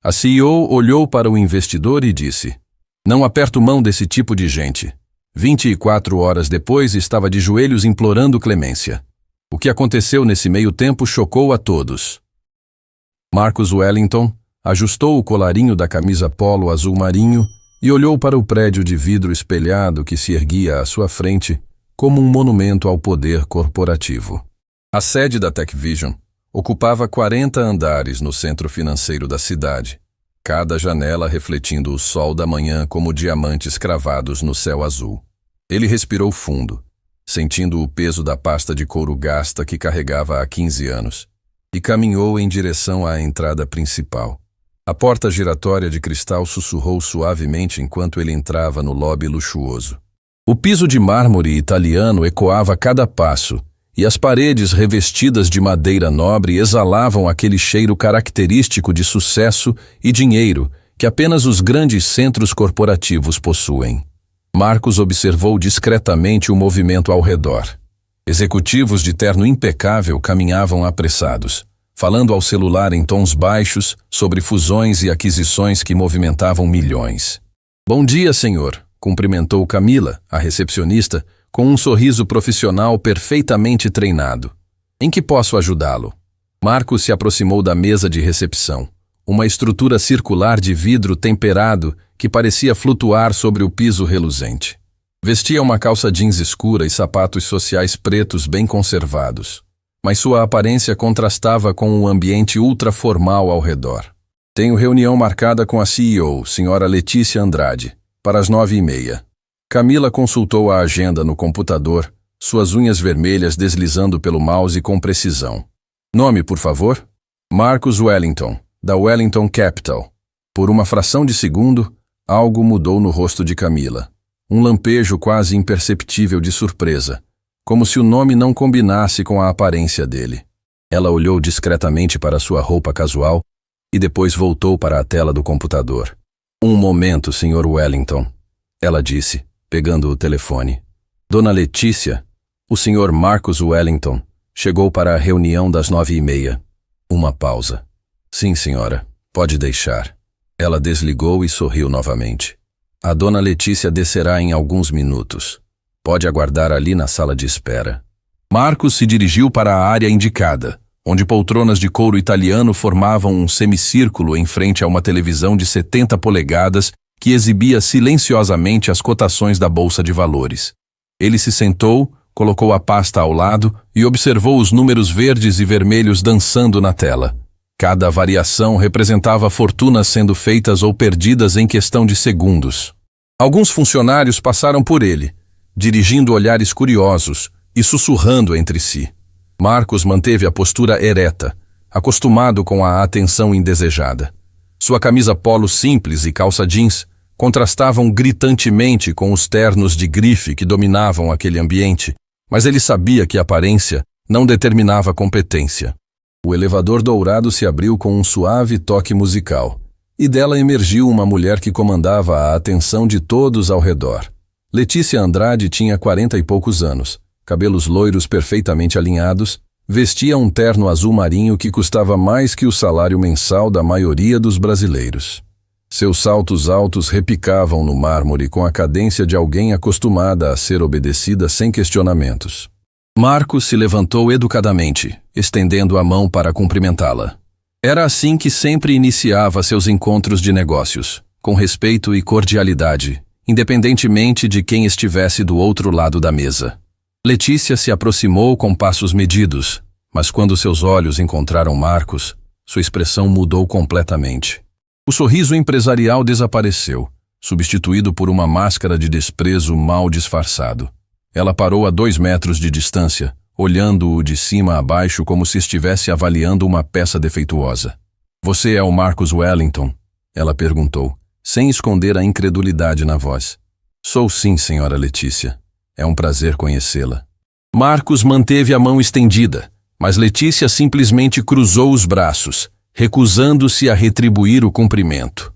A CEO olhou para o investidor e disse: "Não aperto mão desse tipo de gente." 24 horas depois, estava de joelhos implorando clemência. O que aconteceu nesse meio tempo chocou a todos. Marcus Wellington ajustou o colarinho da camisa polo azul marinho e olhou para o prédio de vidro espelhado que se erguia à sua frente como um monumento ao poder corporativo. A sede da TechVision ocupava 40 andares no centro financeiro da cidade, cada janela refletindo o sol da manhã como diamantes cravados no céu azul. Ele respirou fundo, sentindo o peso da pasta de couro gasta que carregava há 15 anos, e caminhou em direção à entrada principal. A porta giratória de cristal sussurrou suavemente enquanto ele entrava no lobby luxuoso. O piso de mármore italiano ecoava a cada passo, e as paredes revestidas de madeira nobre exalavam aquele cheiro característico de sucesso e dinheiro que apenas os grandes centros corporativos possuem. Marcus observou discretamente o movimento ao redor. Executivos de terno impecável caminhavam apressados, falando ao celular em tons baixos sobre fusões e aquisições que movimentavam milhões. "Bom dia, senhor", cumprimentou Camila, a recepcionista, com um sorriso profissional perfeitamente treinado. "Em que posso ajudá-lo?" Marcus se aproximou da mesa de recepção, uma estrutura circular de vidro temperado que parecia flutuar sobre o piso reluzente. Vestia uma calça jeans escura e sapatos sociais pretos bem conservados, mas sua aparência contrastava com o ambiente ultra-formal ao redor. "Tenho reunião marcada com a CEO, senhora Letícia Andrade, para as 9h30. Camila consultou a agenda no computador, suas unhas vermelhas deslizando pelo mouse com precisão. "Nome, por favor?" "Marcus Wellington, da Wellington Capital." Por uma fração de segundo, algo mudou no rosto de Camila. Um lampejo quase imperceptível de surpresa, como se o nome não combinasse com a aparência dele. Ela olhou discretamente para sua roupa casual e depois voltou para a tela do computador. "Um momento, Sr. Wellington," ela disse, pegando o telefone. "Dona Letícia, o Sr. Marcus Wellington chegou para a reunião das 9h30. Uma pausa. "Sim, senhora, pode deixar." Ela desligou e sorriu novamente. "A Dona Letícia descerá em alguns minutos. Pode aguardar ali na sala de espera." Marcus se dirigiu para a área indicada, onde poltronas de couro italiano formavam um semicírculo em frente a uma televisão de 70 polegadas que exibia silenciosamente as cotações da Bolsa de Valores. Ele se sentou, colocou a pasta ao lado e observou os números verdes e vermelhos dançando na tela. Cada variação representava fortunas sendo feitas ou perdidas em questão de segundos. Alguns funcionários passaram por ele, dirigindo olhares curiosos e sussurrando entre si. Marcus manteve a postura ereta, acostumado com a atenção indesejada. Sua camisa polo simples e calça jeans contrastavam gritantemente com os ternos de grife que dominavam aquele ambiente, mas ele sabia que a aparência não determinava competência. O elevador dourado se abriu com um suave toque musical, e dela emergiu uma mulher que comandava a atenção de todos ao redor. Letícia Andrade tinha 40 e poucos anos, cabelos loiros perfeitamente alinhados, vestia um terno azul marinho que custava mais que o salário mensal da maioria dos brasileiros. Seus saltos altos repicavam no mármore com a cadência de alguém acostumada a ser obedecida sem questionamentos. Marcus se levantou educadamente, estendendo a mão para cumprimentá-la. Era assim que sempre iniciava seus encontros de negócios, com respeito e cordialidade, independentemente de quem estivesse do outro lado da mesa. Letícia se aproximou com passos medidos, mas quando seus olhos encontraram Marcus, sua expressão mudou completamente. O sorriso empresarial desapareceu, substituído por uma máscara de desprezo mal disfarçado. Ela parou a 2 metros de distância, olhando-o de cima a baixo como se estivesse avaliando uma peça defeituosa. "Você é o Marcus Wellington?" ela perguntou, sem esconder a incredulidade na voz. "Sou sim, senhora Letícia. É um prazer conhecê-la." Marcus manteve a mão estendida, mas Letícia simplesmente cruzou os braços, recusando-se a retribuir o cumprimento.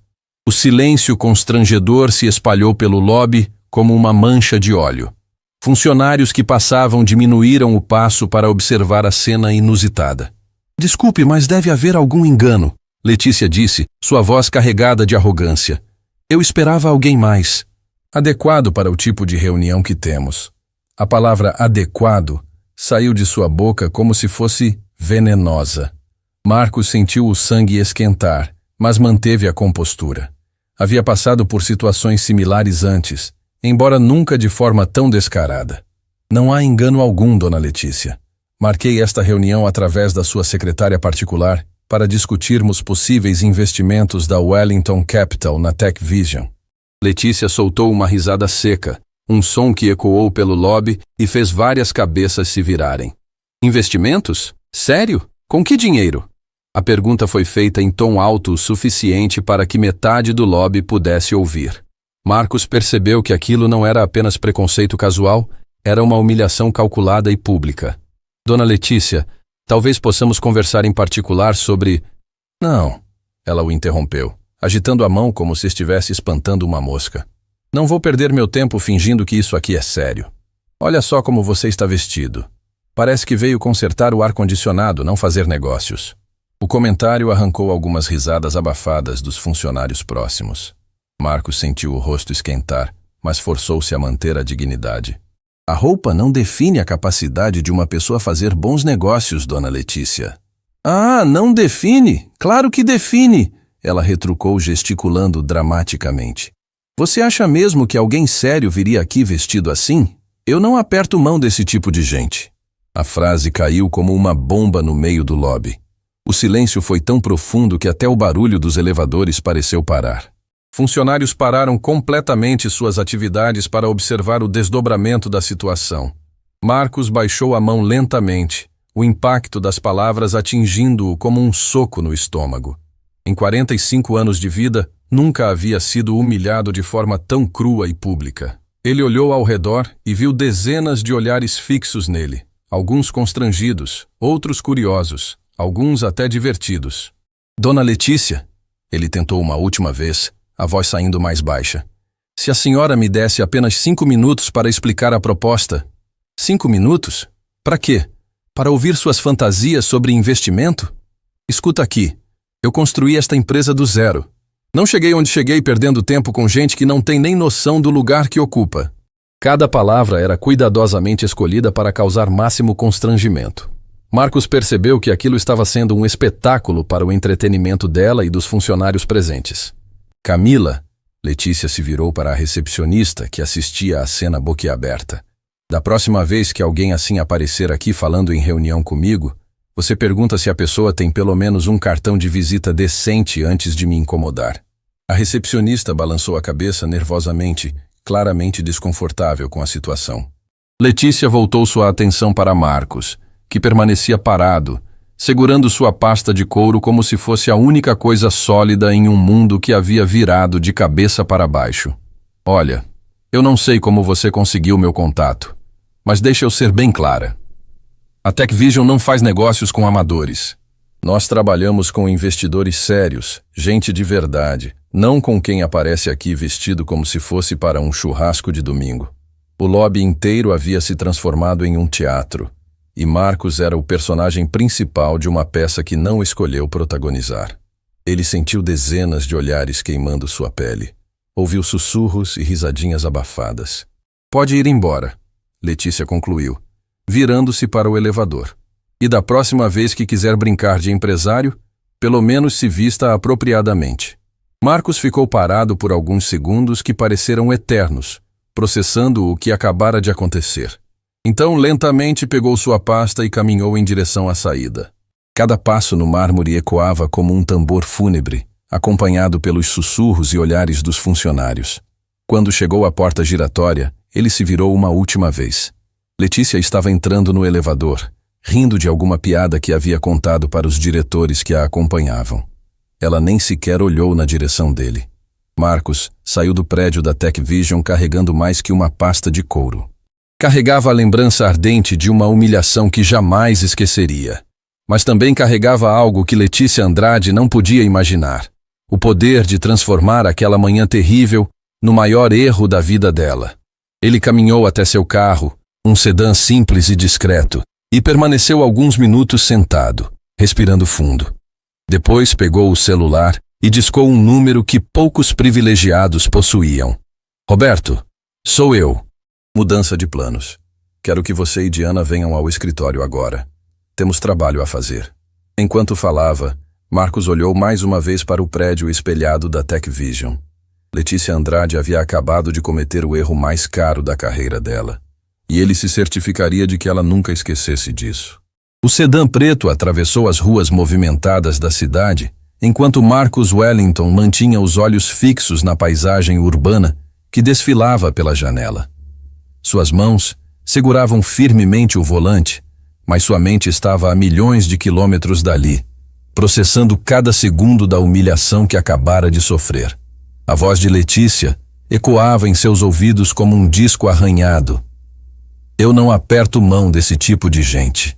O silêncio constrangedor se espalhou pelo lobby como uma mancha de óleo. Funcionários que passavam diminuíram o passo para observar a cena inusitada. "Desculpe, mas deve haver algum engano." Letícia disse, sua voz carregada de arrogância. Eu esperava alguém mais. Adequado para o tipo de reunião que temos. A palavra adequado saiu de sua boca como se fosse venenosa. Marcos sentiu o sangue esquentar, mas manteve a compostura. Havia passado por situações similares antes, embora nunca de forma tão descarada. Não há engano algum, dona Letícia. Marquei esta reunião através da sua secretária particular para discutirmos possíveis investimentos da Wellington Capital na Tech Vision. Letícia soltou uma risada seca, um som que ecoou pelo lobby e fez várias cabeças se virarem. Investimentos? Sério? Com que dinheiro? A pergunta foi feita em tom alto o suficiente para que metade do lobby pudesse ouvir. Marcos percebeu que aquilo não era apenas preconceito casual, era uma humilhação calculada e pública. Dona Letícia, talvez possamos conversar em particular sobre... Não, ela o interrompeu, agitando a mão como se estivesse espantando uma mosca. Não vou perder meu tempo fingindo que isso aqui é sério. Olha só como você está vestido. Parece que veio consertar o ar-condicionado, não fazer negócios. O comentário arrancou algumas risadas abafadas dos funcionários próximos. Marcos sentiu o rosto esquentar, mas forçou-se a manter a dignidade. A roupa não define a capacidade de uma pessoa fazer bons negócios, dona Letícia. Ah, não define? Claro que define! Ela retrucou gesticulando dramaticamente. Você acha mesmo que alguém sério viria aqui vestido assim? Eu não aperto mão desse tipo de gente. A frase caiu como uma bomba no meio do lobby. O silêncio foi tão profundo que até o barulho dos elevadores pareceu parar. Funcionários pararam completamente suas atividades para observar o desdobramento da situação. Marcos baixou a mão lentamente, o impacto das palavras atingindo-o como um soco no estômago. Em 45 anos de vida, nunca havia sido humilhado de forma tão crua e pública. Ele olhou ao redor e viu dezenas de olhares fixos nele, alguns constrangidos, outros curiosos, alguns até divertidos. Dona Letícia, ele tentou uma última vez, a voz saindo mais baixa. Se a senhora me desse apenas 5 minutos para explicar a proposta. 5 minutos? Para quê? Para ouvir suas fantasias sobre investimento? Escuta aqui, eu construí esta empresa do zero. Não cheguei onde cheguei perdendo tempo com gente que não tem nem noção do lugar que ocupa. Cada palavra era cuidadosamente escolhida para causar máximo constrangimento. Marcos percebeu que aquilo estava sendo um espetáculo para o entretenimento dela e dos funcionários presentes. Camila, Letícia se virou para a recepcionista que assistia à cena boquiaberta. Da próxima vez que alguém assim aparecer aqui falando em reunião comigo, você pergunta se a pessoa tem pelo menos um cartão de visita decente antes de me incomodar. A recepcionista balançou a cabeça nervosamente, claramente desconfortável com a situação. Letícia voltou sua atenção para Marcos, que permanecia parado, segurando sua pasta de couro como se fosse a única coisa sólida em um mundo que havia virado de cabeça para baixo. Olha, eu não sei como você conseguiu meu contato, mas deixa eu ser bem clara. A Tech Vision não faz negócios com amadores. Nós trabalhamos com investidores sérios, gente de verdade, não com quem aparece aqui vestido como se fosse para um churrasco de domingo. O lobby inteiro havia se transformado em um teatro, e Marcos era o personagem principal de uma peça que não escolheu protagonizar. Ele sentiu dezenas de olhares queimando sua pele. Ouviu sussurros e risadinhas abafadas. Pode ir embora, Letícia concluiu, virando-se para o elevador. E da próxima vez que quiser brincar de empresário, pelo menos se vista apropriadamente. Marcos ficou parado por alguns segundos que pareceram eternos, processando o que acabara de acontecer. Então, lentamente pegou sua pasta e caminhou em direção à saída. Cada passo no mármore ecoava como um tambor fúnebre, acompanhado pelos sussurros e olhares dos funcionários. Quando chegou à porta giratória, ele se virou uma última vez. Letícia estava entrando no elevador, rindo de alguma piada que havia contado para os diretores que a acompanhavam. Ela nem sequer olhou na direção dele. Marcos saiu do prédio da Tech Vision carregando mais que uma pasta de couro. Carregava a lembrança ardente de uma humilhação que jamais esqueceria. Mas também carregava algo que Letícia Andrade não podia imaginar. O poder de transformar aquela manhã terrível no maior erro da vida dela. Ele caminhou até seu carro, um sedã simples e discreto, e permaneceu alguns minutos sentado, respirando fundo. Depois pegou o celular e discou um número que poucos privilegiados possuíam. Roberto, sou eu. Mudança de planos. Quero que você e Diana venham ao escritório agora. Temos trabalho a fazer. Enquanto falava, Marcos olhou mais uma vez para o prédio espelhado da TechVision. Letícia Andrade havia acabado de cometer o erro mais caro da carreira dela. E ele se certificaria de que ela nunca esquecesse disso. O sedã preto atravessou as ruas movimentadas da cidade, enquanto Marcus Wellington mantinha os olhos fixos na paisagem urbana que desfilava pela janela. Suas mãos seguravam firmemente o volante, mas sua mente estava a milhões de quilômetros dali, processando cada segundo da humilhação que acabara de sofrer. A voz de Letícia ecoava em seus ouvidos como um disco arranhado. Eu não aperto mão desse tipo de gente.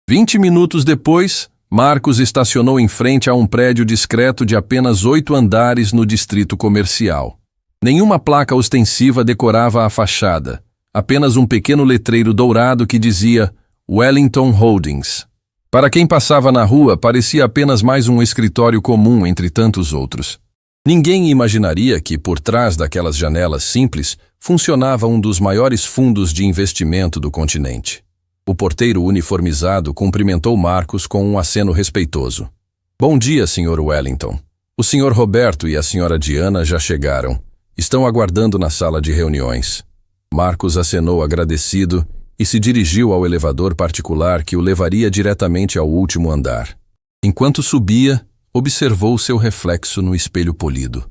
20 minutos depois, Marcos estacionou em frente a um prédio discreto de apenas 8 andares no distrito comercial. Nenhuma placa ostensiva decorava a fachada, apenas um pequeno letreiro dourado que dizia Wellington Holdings. Para quem passava na rua, parecia apenas mais um escritório comum entre tantos outros. Ninguém imaginaria que, por trás daquelas janelas simples, funcionava um dos maiores fundos de investimento do continente. O porteiro uniformizado cumprimentou Marcos com um aceno respeitoso. Bom dia, Sr. Wellington. O Sr. Roberto e a Sra. Diana já chegaram. Estão aguardando na sala de reuniões. Marcos acenou agradecido e se dirigiu ao elevador particular que o levaria diretamente ao último andar. Enquanto subia, observou seu reflexo no espelho polido.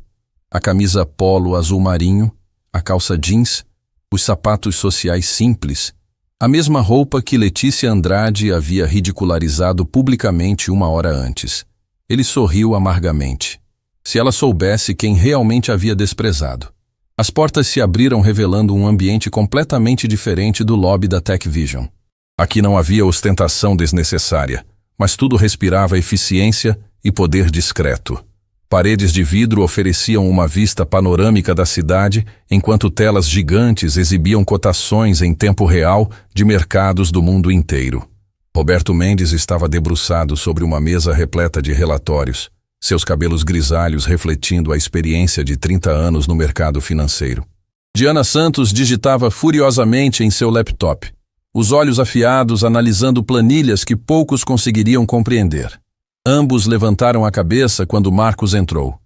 A camisa polo azul marinho, a calça jeans, os sapatos sociais simples, a mesma roupa que Letícia Andrade havia ridicularizado publicamente uma hora antes. Ele sorriu amargamente. Se ela soubesse quem realmente havia desprezado. As portas se abriram revelando um ambiente completamente diferente do lobby da TechVision. Aqui não havia ostentação desnecessária, mas tudo respirava eficiência e poder discreto. Paredes de vidro ofereciam uma vista panorâmica da cidade, enquanto telas gigantes exibiam cotações em tempo real de mercados do mundo inteiro. Roberto Mendes estava debruçado sobre uma mesa repleta de relatórios, seus cabelos grisalhos refletindo a experiência de 30 anos no mercado financeiro. Diana Santos digitava furiosamente em seu laptop, os olhos afiados analisando planilhas que poucos conseguiriam compreender. Ambos levantaram a cabeça quando Marcos entrou.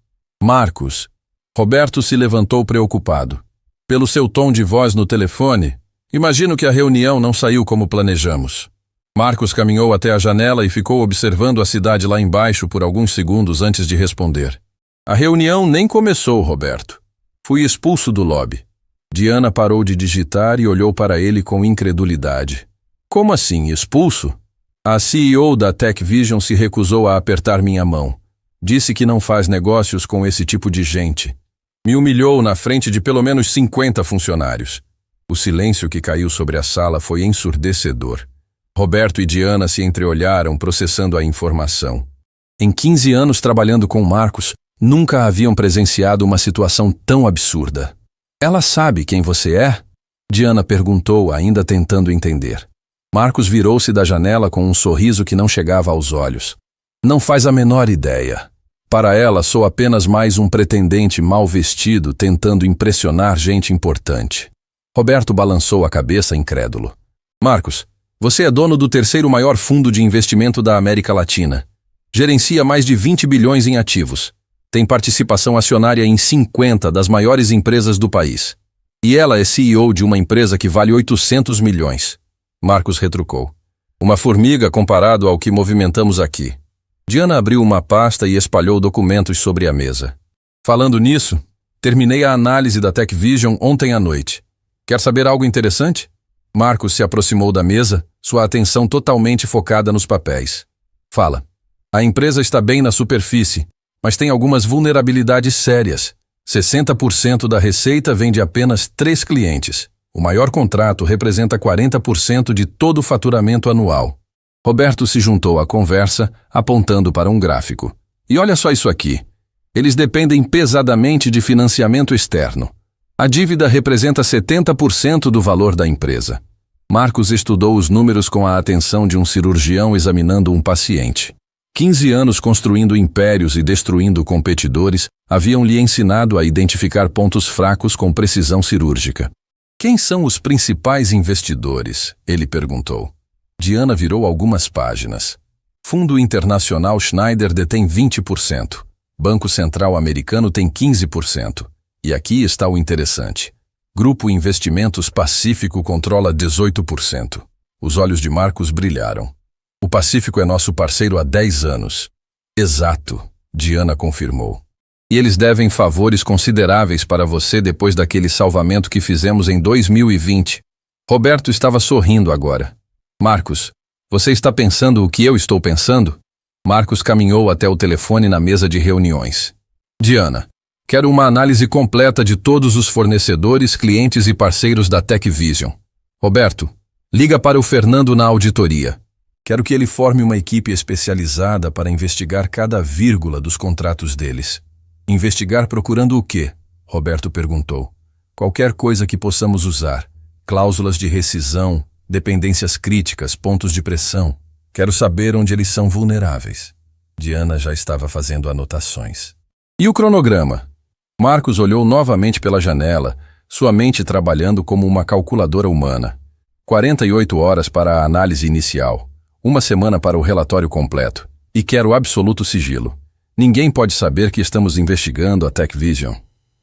Marcos. Roberto se levantou preocupado. Pelo seu tom de voz no telefone, imagino que a reunião não saiu como planejamos. Marcos caminhou até a janela e ficou observando a cidade lá embaixo por alguns segundos antes de responder. A reunião nem começou, Roberto. Fui expulso do lobby. Diana parou de digitar e olhou para ele com incredulidade. Como assim, expulso? A CEO da TechVision se recusou a apertar minha mão. Disse que não faz negócios com esse tipo de gente. Me humilhou na frente de pelo menos 50 funcionários. O silêncio que caiu sobre a sala foi ensurdecedor. Roberto e Diana se entreolharam, processando a informação. Em 15 anos trabalhando com Marcos, nunca haviam presenciado uma situação tão absurda. Ela sabe quem você é? Diana perguntou, ainda tentando entender. Marcos virou-se da janela com um sorriso que não chegava aos olhos. Não faz a menor ideia. Para ela, sou apenas mais um pretendente mal vestido tentando impressionar gente importante. Roberto balançou a cabeça incrédulo. Marcos, você é dono do terceiro maior fundo de investimento da América Latina. Gerencia mais de 20 bilhões em ativos. Tem participação acionária em 50 das maiores empresas do país. E ela é CEO de uma empresa que vale 800 milhões. Marcos retrucou. Uma formiga comparado ao que movimentamos aqui. Diana abriu uma pasta e espalhou documentos sobre a mesa. Falando nisso, terminei a análise da TechVision ontem à noite. Quer saber algo interessante? Marcos se aproximou da mesa, sua atenção totalmente focada nos papéis. Fala. A empresa está bem na superfície, mas tem algumas vulnerabilidades sérias. 60% da receita vem de apenas 3 clientes. O maior contrato representa 40% de todo o faturamento anual. Roberto se juntou à conversa, apontando para um gráfico. E olha só isso aqui. Eles dependem pesadamente de financiamento externo. A dívida representa 70% do valor da empresa. Marcos estudou os números com a atenção de um cirurgião examinando um paciente. 15 anos construindo impérios e destruindo competidores haviam lhe ensinado a identificar pontos fracos com precisão cirúrgica. Quem são os principais investidores? Ele perguntou. Diana virou algumas páginas. Fundo Internacional Schneider detém 20%. Banco Central Americano tem 15%. E aqui está o interessante. Grupo Investimentos Pacífico controla 18%. Os olhos de Marcos brilharam. O Pacífico é nosso parceiro há 10 anos. Exato, Diana confirmou. E eles devem favores consideráveis para você depois daquele salvamento que fizemos em 2020. Roberto estava sorrindo agora. Marcos, você está pensando o que eu estou pensando? Marcos caminhou até o telefone na mesa de reuniões. Diana, quero uma análise completa de todos os fornecedores, clientes e parceiros da TechVision. Roberto, liga para o Fernando na auditoria. Quero que ele forme uma equipe especializada para investigar cada vírgula dos contratos deles. Investigar procurando o quê? Roberto perguntou. Qualquer coisa que possamos usar. Cláusulas de rescisão, dependências críticas, pontos de pressão. Quero saber onde eles são vulneráveis. Diana já estava fazendo anotações. E o cronograma? Marcos olhou novamente pela janela, sua mente trabalhando como uma calculadora humana. 48 horas para a análise inicial. 1 semana para o relatório completo. E quero absoluto sigilo. Ninguém pode saber que estamos investigando a TechVision.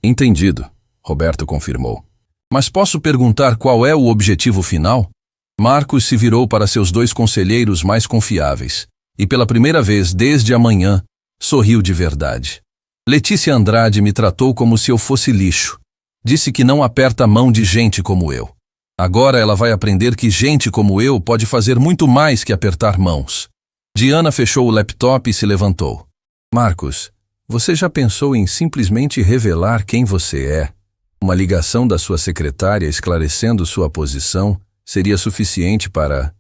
Entendido, Roberto confirmou. Mas posso perguntar qual é o objetivo final? Marcos se virou para seus 2 conselheiros mais confiáveis e, pela primeira vez desde amanhã, sorriu de verdade. Letícia Andrade me tratou como se eu fosse lixo. Disse que não aperta a mão de gente como eu. Agora ela vai aprender que gente como eu pode fazer muito mais que apertar mãos. Diana fechou o laptop e se levantou. Marcos, você já pensou em simplesmente revelar quem você é? Uma ligação da sua secretária esclarecendo sua posição seria suficiente para...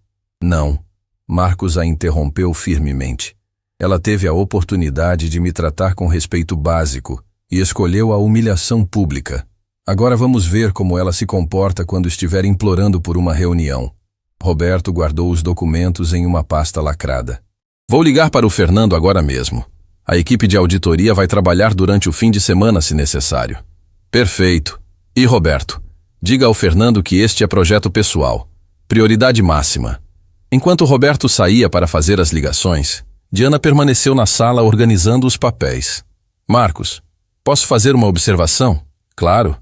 Não. Marcos a interrompeu firmemente. Ela teve a oportunidade de me tratar com respeito básico e escolheu a humilhação pública. Agora vamos ver como ela se comporta quando estiver implorando por uma reunião. Roberto guardou os documentos em uma pasta lacrada. Vou ligar para o Fernando agora mesmo. A equipe de auditoria vai trabalhar durante o fim de semana, se necessário. Perfeito. E Roberto, diga ao Fernando que este é projeto pessoal. Prioridade máxima. Enquanto Roberto saía para fazer as ligações, Diana permaneceu na sala organizando os papéis. Marcos, posso fazer uma observação? Claro.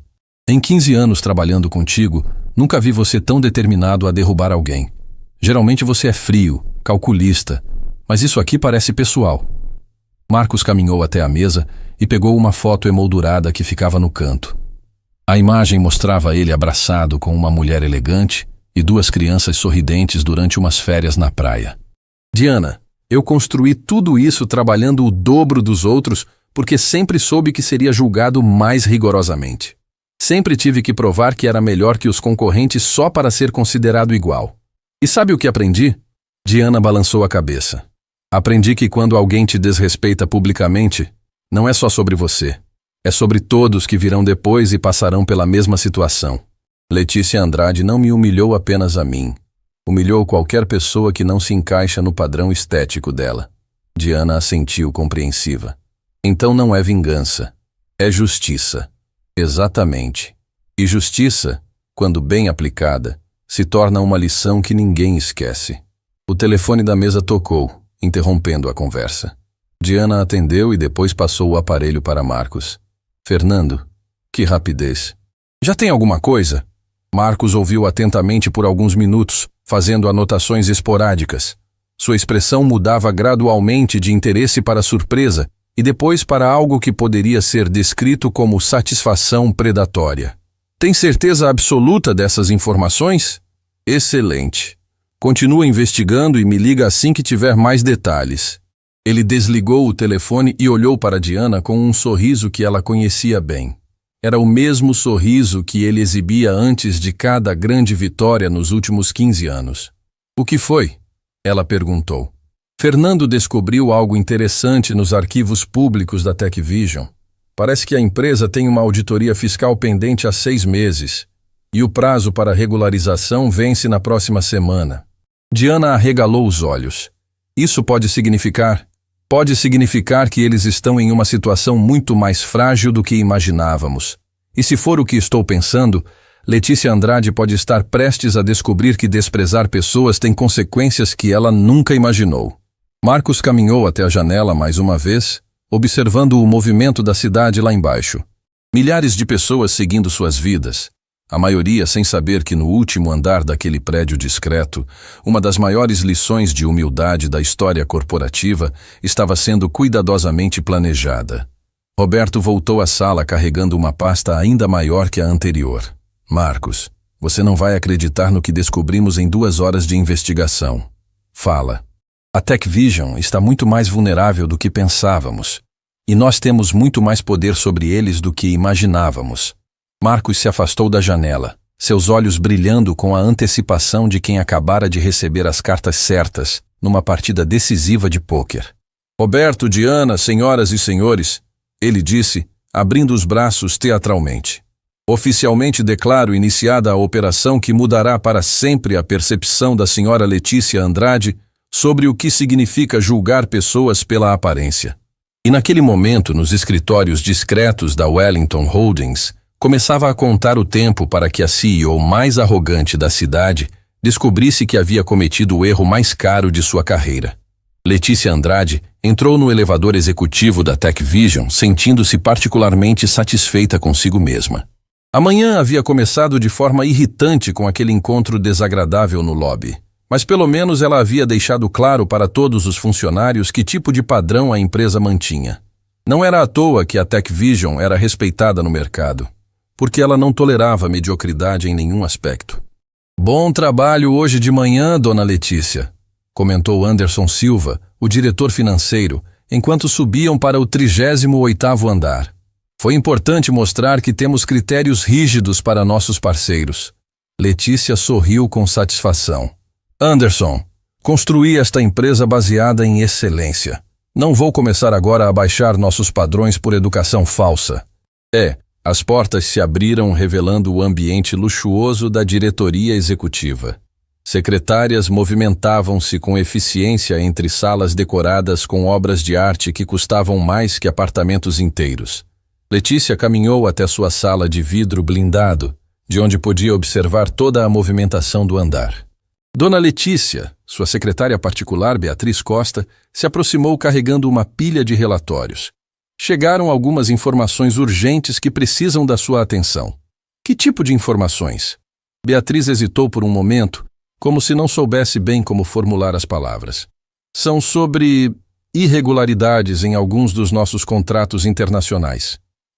Em 15 anos trabalhando contigo, nunca vi você tão determinado a derrubar alguém. Geralmente você é frio, calculista, mas isso aqui parece pessoal. Marcos caminhou até a mesa e pegou uma foto emoldurada que ficava no canto. A imagem mostrava ele abraçado com uma mulher elegante e 2 crianças sorridentes durante umas férias na praia. Diana, eu construí tudo isso trabalhando o dobro dos outros porque sempre soube que seria julgado mais rigorosamente. Sempre tive que provar que era melhor que os concorrentes só para ser considerado igual. E sabe o que aprendi? Diana balançou a cabeça. Aprendi que quando alguém te desrespeita publicamente, não é só sobre você. É sobre todos que virão depois e passarão pela mesma situação. Letícia Andrade não me humilhou apenas a mim. Humilhou qualquer pessoa que não se encaixa no padrão estético dela. Diana assentiu compreensiva. Então não é vingança. É justiça. Exatamente. E justiça, quando bem aplicada, se torna uma lição que ninguém esquece. O telefone da mesa tocou, interrompendo a conversa. Diana atendeu e depois passou o aparelho para Marcos. Fernando, que rapidez. Já tem alguma coisa? Marcos ouviu atentamente por alguns minutos, fazendo anotações esporádicas. Sua expressão mudava gradualmente de interesse para surpresa e depois para algo que poderia ser descrito como satisfação predatória. Tem certeza absoluta dessas informações? Excelente. Continua investigando e me liga assim que tiver mais detalhes. Ele desligou o telefone e olhou para Diana com um sorriso que ela conhecia bem. Era o mesmo sorriso que ele exibia antes de cada grande vitória nos últimos 15 anos. O que foi? Ela perguntou. Fernando descobriu algo interessante nos arquivos públicos da TechVision. Parece que a empresa tem uma auditoria fiscal pendente há 6 meses, e o prazo para regularização vence na próxima semana. Diana arregalou os olhos. Isso pode significar... pode significar que eles estão em uma situação muito mais frágil do que imaginávamos. E se for o que estou pensando, Letícia Andrade pode estar prestes a descobrir que desprezar pessoas tem consequências que ela nunca imaginou. Marcos caminhou até a janela mais uma vez, observando o movimento da cidade lá embaixo. Milhares de pessoas seguindo suas vidas, a maioria sem saber que no último andar daquele prédio discreto, uma das maiores lições de humildade da história corporativa estava sendo cuidadosamente planejada. Roberto voltou à sala carregando uma pasta ainda maior que a anterior. Marcos, você não vai acreditar no que descobrimos em 2 horas de investigação. Fala. A TechVision está muito mais vulnerável do que pensávamos. E nós temos muito mais poder sobre eles do que imaginávamos. Marcos se afastou da janela, seus olhos brilhando com a antecipação de quem acabara de receber as cartas certas numa partida decisiva de pôquer. Roberto, Diana, senhoras e senhores, ele disse, abrindo os braços teatralmente. Oficialmente declaro iniciada a operação que mudará para sempre a percepção da senhora Letícia Andrade sobre o que significa julgar pessoas pela aparência. E naquele momento, nos escritórios discretos da Wellington Holdings, começava a contar o tempo para que a CEO mais arrogante da cidade descobrisse que havia cometido o erro mais caro de sua carreira. Letícia Andrade entrou no elevador executivo da TechVision sentindo-se particularmente satisfeita consigo mesma. A manhã havia começado de forma irritante com aquele encontro desagradável no lobby. Mas pelo menos ela havia deixado claro para todos os funcionários que tipo de padrão a empresa mantinha. Não era à toa que a TechVision era respeitada no mercado, porque ela não tolerava mediocridade em nenhum aspecto. Bom trabalho hoje de manhã, dona Letícia, comentou Anderson Silva, o diretor financeiro, enquanto subiam para o 38º andar. Foi importante mostrar que temos critérios rígidos para nossos parceiros. Letícia sorriu com satisfação. Anderson, construí esta empresa baseada em excelência. Não vou começar agora a baixar nossos padrões por educação falsa. As portas se abriram revelando o ambiente luxuoso da diretoria executiva. Secretárias movimentavam-se com eficiência entre salas decoradas com obras de arte que custavam mais que apartamentos inteiros. Letícia caminhou até sua sala de vidro blindado, de onde podia observar toda a movimentação do andar. Dona Letícia, sua secretária particular, Beatriz Costa, se aproximou carregando uma pilha de relatórios. Chegaram algumas informações urgentes que precisam da sua atenção. Que tipo de informações? Beatriz hesitou por um momento, como se não soubesse bem como formular as palavras. São sobre irregularidades em alguns dos nossos contratos internacionais.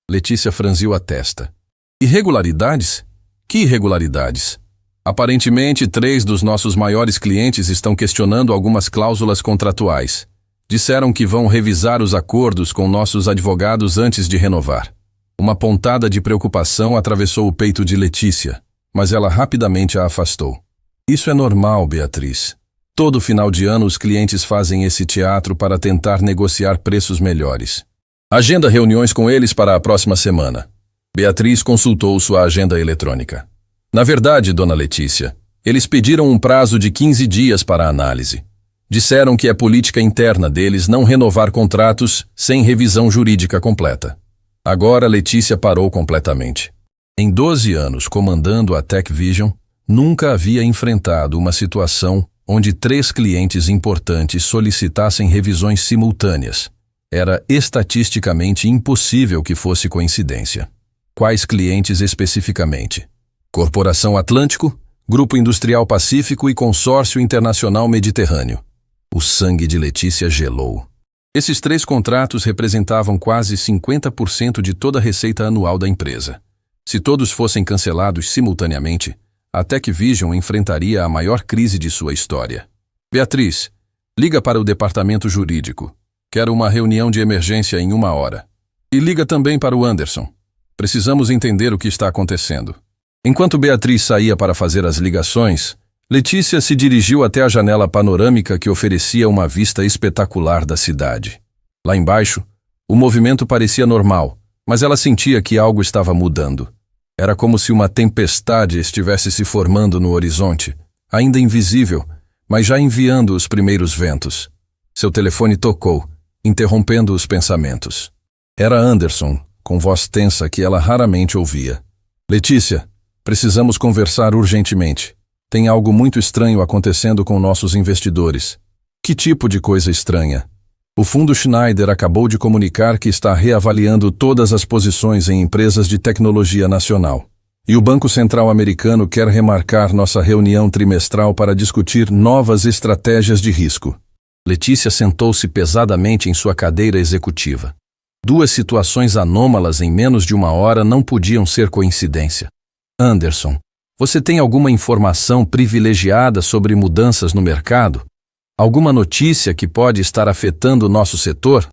Letícia franziu a testa. Irregularidades? Que irregularidades? Aparentemente, 3 dos nossos maiores clientes estão questionando algumas cláusulas contratuais. Disseram que vão revisar os acordos com nossos advogados antes de renovar. Uma pontada de preocupação atravessou o peito de Letícia, mas ela rapidamente a afastou. Isso é normal, Beatriz. Todo final de ano os clientes fazem esse teatro para tentar negociar preços melhores. Agenda reuniões com eles para a próxima semana. Beatriz consultou sua agenda eletrônica. Na verdade, dona Letícia, eles pediram um prazo de 15 dias para a análise. Disseram que é política interna deles não renovar contratos sem revisão jurídica completa. Agora Letícia parou completamente. Em 12 anos comandando a TechVision, nunca havia enfrentado uma situação onde 3 clientes importantes solicitassem revisões simultâneas. Era estatisticamente impossível que fosse coincidência. Quais clientes especificamente? Corporação Atlântico, Grupo Industrial Pacífico e Consórcio Internacional Mediterrâneo. O sangue de Letícia gelou. Esses 3 contratos representavam quase 50% de toda a receita anual da empresa. Se todos fossem cancelados simultaneamente, a TechVision enfrentaria a maior crise de sua história. Beatriz, liga para o departamento jurídico. Quero uma reunião de emergência em 1 hora. E liga também para o Anderson. Precisamos entender o que está acontecendo. Enquanto Beatriz saía para fazer as ligações, Letícia se dirigiu até a janela panorâmica que oferecia uma vista espetacular da cidade. Lá embaixo, o movimento parecia normal, mas ela sentia que algo estava mudando. Era como se uma tempestade estivesse se formando no horizonte, ainda invisível, mas já enviando os primeiros ventos. Seu telefone tocou, interrompendo os pensamentos. Era Anderson, com voz tensa que ela raramente ouvia. Letícia, precisamos conversar urgentemente. Tem algo muito estranho acontecendo com nossos investidores. Que tipo de coisa estranha? O fundo Schneider acabou de comunicar que está reavaliando todas as posições em empresas de tecnologia nacional. E o Banco Central americano quer remarcar nossa reunião trimestral para discutir novas estratégias de risco. Letícia sentou-se pesadamente em sua cadeira executiva. Duas situações anômalas em menos de uma hora não podiam ser coincidência. Anderson, você tem alguma informação privilegiada sobre mudanças no mercado? Alguma notícia que pode estar afetando o nosso setor?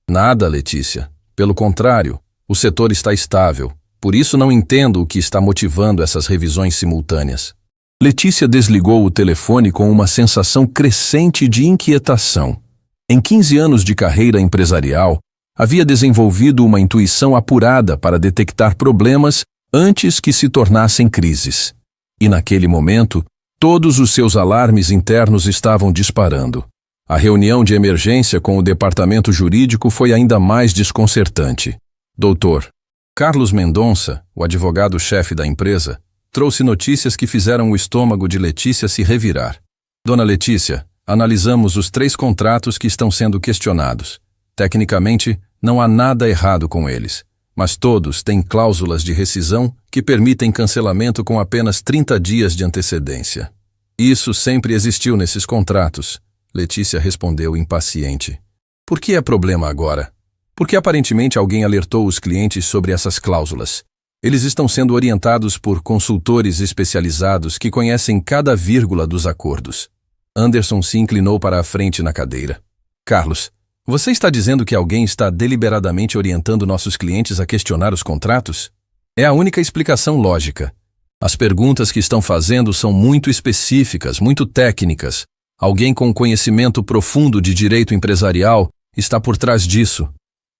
Nada, Letícia. Pelo contrário, o setor está estável. Por isso não entendo o que está motivando essas revisões simultâneas. Letícia desligou o telefone com uma sensação crescente de inquietação. Em 15 anos de carreira empresarial, havia desenvolvido uma intuição apurada para detectar problemas antes que se tornassem crises. E naquele momento, todos os seus alarmes internos estavam disparando. A reunião de emergência com o departamento jurídico foi ainda mais desconcertante. Doutor Carlos Mendonça, o advogado-chefe da empresa, trouxe notícias que fizeram o estômago de Letícia se revirar. Dona Letícia, analisamos os 3 contratos que estão sendo questionados. Tecnicamente, não há nada errado com eles, mas todos têm cláusulas de rescisão que permitem cancelamento com apenas 30 dias de antecedência. Isso sempre existiu nesses contratos, Letícia respondeu impaciente. Por que é problema agora? Porque aparentemente alguém alertou os clientes sobre essas cláusulas. Eles estão sendo orientados por consultores especializados que conhecem cada vírgula dos acordos. Anderson se inclinou para a frente na cadeira. Carlos, você está dizendo que alguém está deliberadamente orientando nossos clientes a questionar os contratos? É a única explicação lógica. As perguntas que estão fazendo são muito específicas, muito técnicas. Alguém com conhecimento profundo de direito empresarial está por trás disso.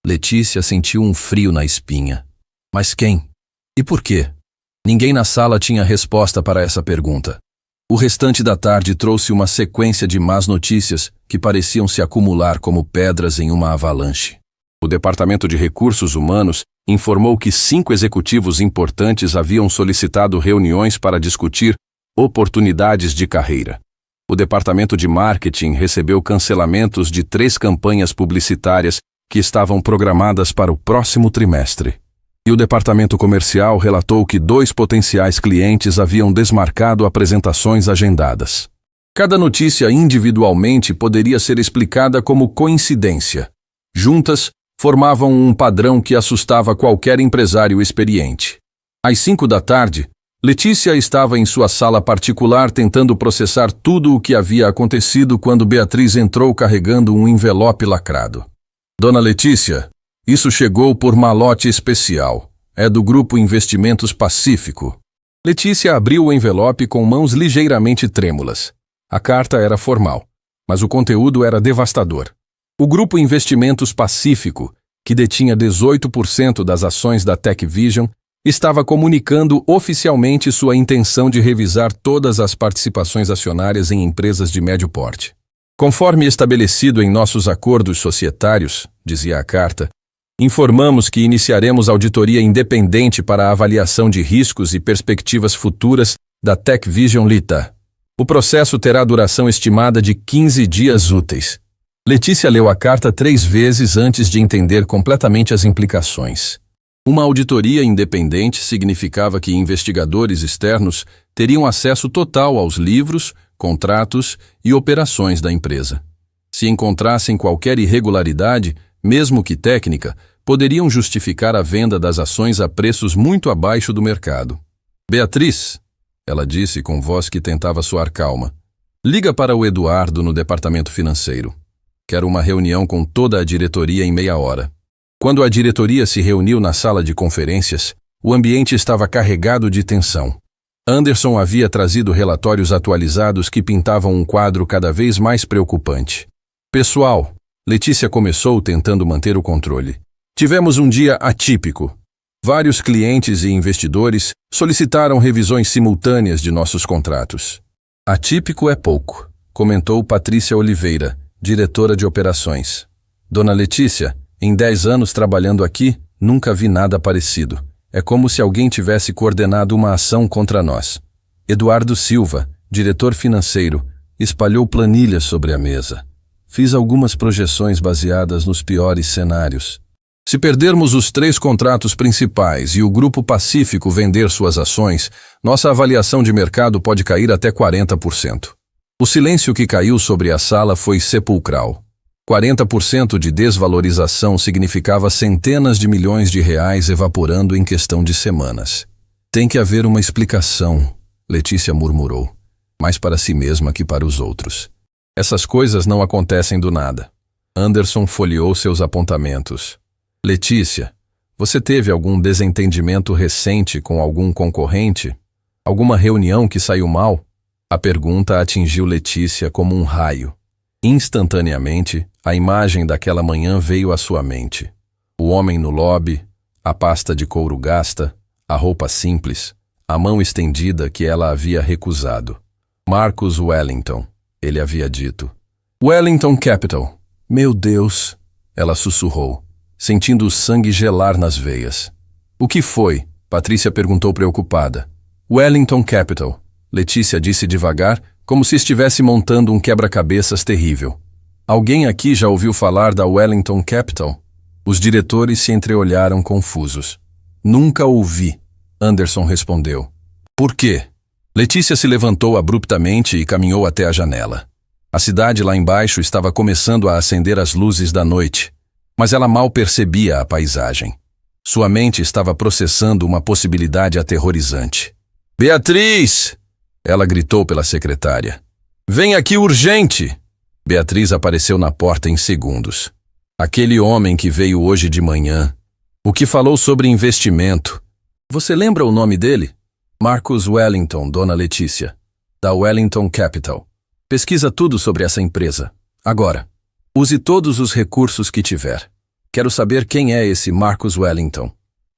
Letícia sentiu um frio na espinha. Mas quem? E por quê? Ninguém na sala tinha resposta para essa pergunta. O restante da tarde trouxe uma sequência de más notícias que pareciam se acumular como pedras em uma avalanche. O Departamento de Recursos Humanos informou que 5 executivos importantes haviam solicitado reuniões para discutir oportunidades de carreira. O Departamento de Marketing recebeu cancelamentos de 3 campanhas publicitárias que estavam programadas para o próximo trimestre. E o Departamento Comercial relatou que 2 potenciais clientes haviam desmarcado apresentações agendadas. Cada notícia individualmente poderia ser explicada como coincidência. Juntas, formavam um padrão que assustava qualquer empresário experiente. Às 5 da tarde, Letícia estava em sua sala particular tentando processar tudo o que havia acontecido quando Beatriz entrou carregando um envelope lacrado. Dona Letícia, isso chegou por malote especial. É do Grupo Investimentos Pacífico. Letícia abriu o envelope com mãos ligeiramente trêmulas. A carta era formal, mas o conteúdo era devastador. O Grupo Investimentos Pacífico, que detinha 18% das ações da TechVision, estava comunicando oficialmente sua intenção de revisar todas as participações acionárias em empresas de médio porte. Conforme estabelecido em nossos acordos societários, dizia a carta, informamos que iniciaremos auditoria independente para a avaliação de riscos e perspectivas futuras da TechVision Lita. O processo terá duração estimada de 15 dias úteis. Letícia leu a carta 3 vezes antes de entender completamente as implicações. Uma auditoria independente significava que investigadores externos teriam acesso total aos livros, contratos e operações da empresa. Se encontrassem qualquer irregularidade, mesmo que técnica, poderiam justificar a venda das ações a preços muito abaixo do mercado. Beatriz, ela disse com voz que tentava soar calma, liga para o Eduardo no departamento financeiro. Quero uma reunião com toda a diretoria em meia hora. Quando a diretoria se reuniu na sala de conferências, o ambiente estava carregado de tensão. Anderson havia trazido relatórios atualizados que pintavam um quadro cada vez mais preocupante. Pessoal, Letícia começou tentando manter o controle. Tivemos um dia atípico. Vários clientes e investidores solicitaram revisões simultâneas de nossos contratos. Atípico é pouco, comentou Patrícia Oliveira, diretora de operações. Dona Letícia, em 10 anos trabalhando aqui, nunca vi nada parecido. É como se alguém tivesse coordenado uma ação contra nós. Eduardo Silva, diretor financeiro, espalhou planilhas sobre a mesa. Fiz algumas projeções baseadas nos piores cenários. Se perdermos os 3 contratos principais e o Grupo Pacífico vender suas ações, nossa avaliação de mercado pode cair até 40%. O silêncio que caiu sobre a sala foi sepulcral. 40% de desvalorização significava centenas de milhões de reais evaporando em questão de semanas. Tem que haver uma explicação, Letícia murmurou, mais para si mesma que para os outros. Essas coisas não acontecem do nada. Anderson folheou seus apontamentos. Letícia, você teve algum desentendimento recente com algum concorrente? Alguma reunião que saiu mal? A pergunta atingiu Letícia como um raio. Instantaneamente, a imagem daquela manhã veio à sua mente. O homem no lobby, a pasta de couro gasta, a roupa simples, a mão estendida que ela havia recusado. Marcus Wellington, ele havia dito. Wellington Capital. Meu Deus, ela sussurrou, sentindo o sangue gelar nas veias. O que foi? Patrícia perguntou preocupada. Wellington Capital, Letícia disse devagar, como se estivesse montando um quebra-cabeças terrível. Alguém aqui já ouviu falar da Wellington Capital? Os diretores se entreolharam confusos. Nunca ouvi, Anderson respondeu. Por quê? Letícia se levantou abruptamente e caminhou até a janela. A cidade lá embaixo estava começando a acender as luzes da noite, mas ela mal percebia a paisagem. Sua mente estava processando uma possibilidade aterrorizante. Beatriz! Ela gritou pela secretária. Vem aqui urgente! Beatriz apareceu na porta em segundos. Aquele homem que veio hoje de manhã. O que falou sobre investimento. Você lembra o nome dele? Marcus Wellington, Dona Letícia. Da Wellington Capital. Pesquisa tudo sobre essa empresa. Agora. Use todos os recursos que tiver. Quero saber quem é esse Marcus Wellington.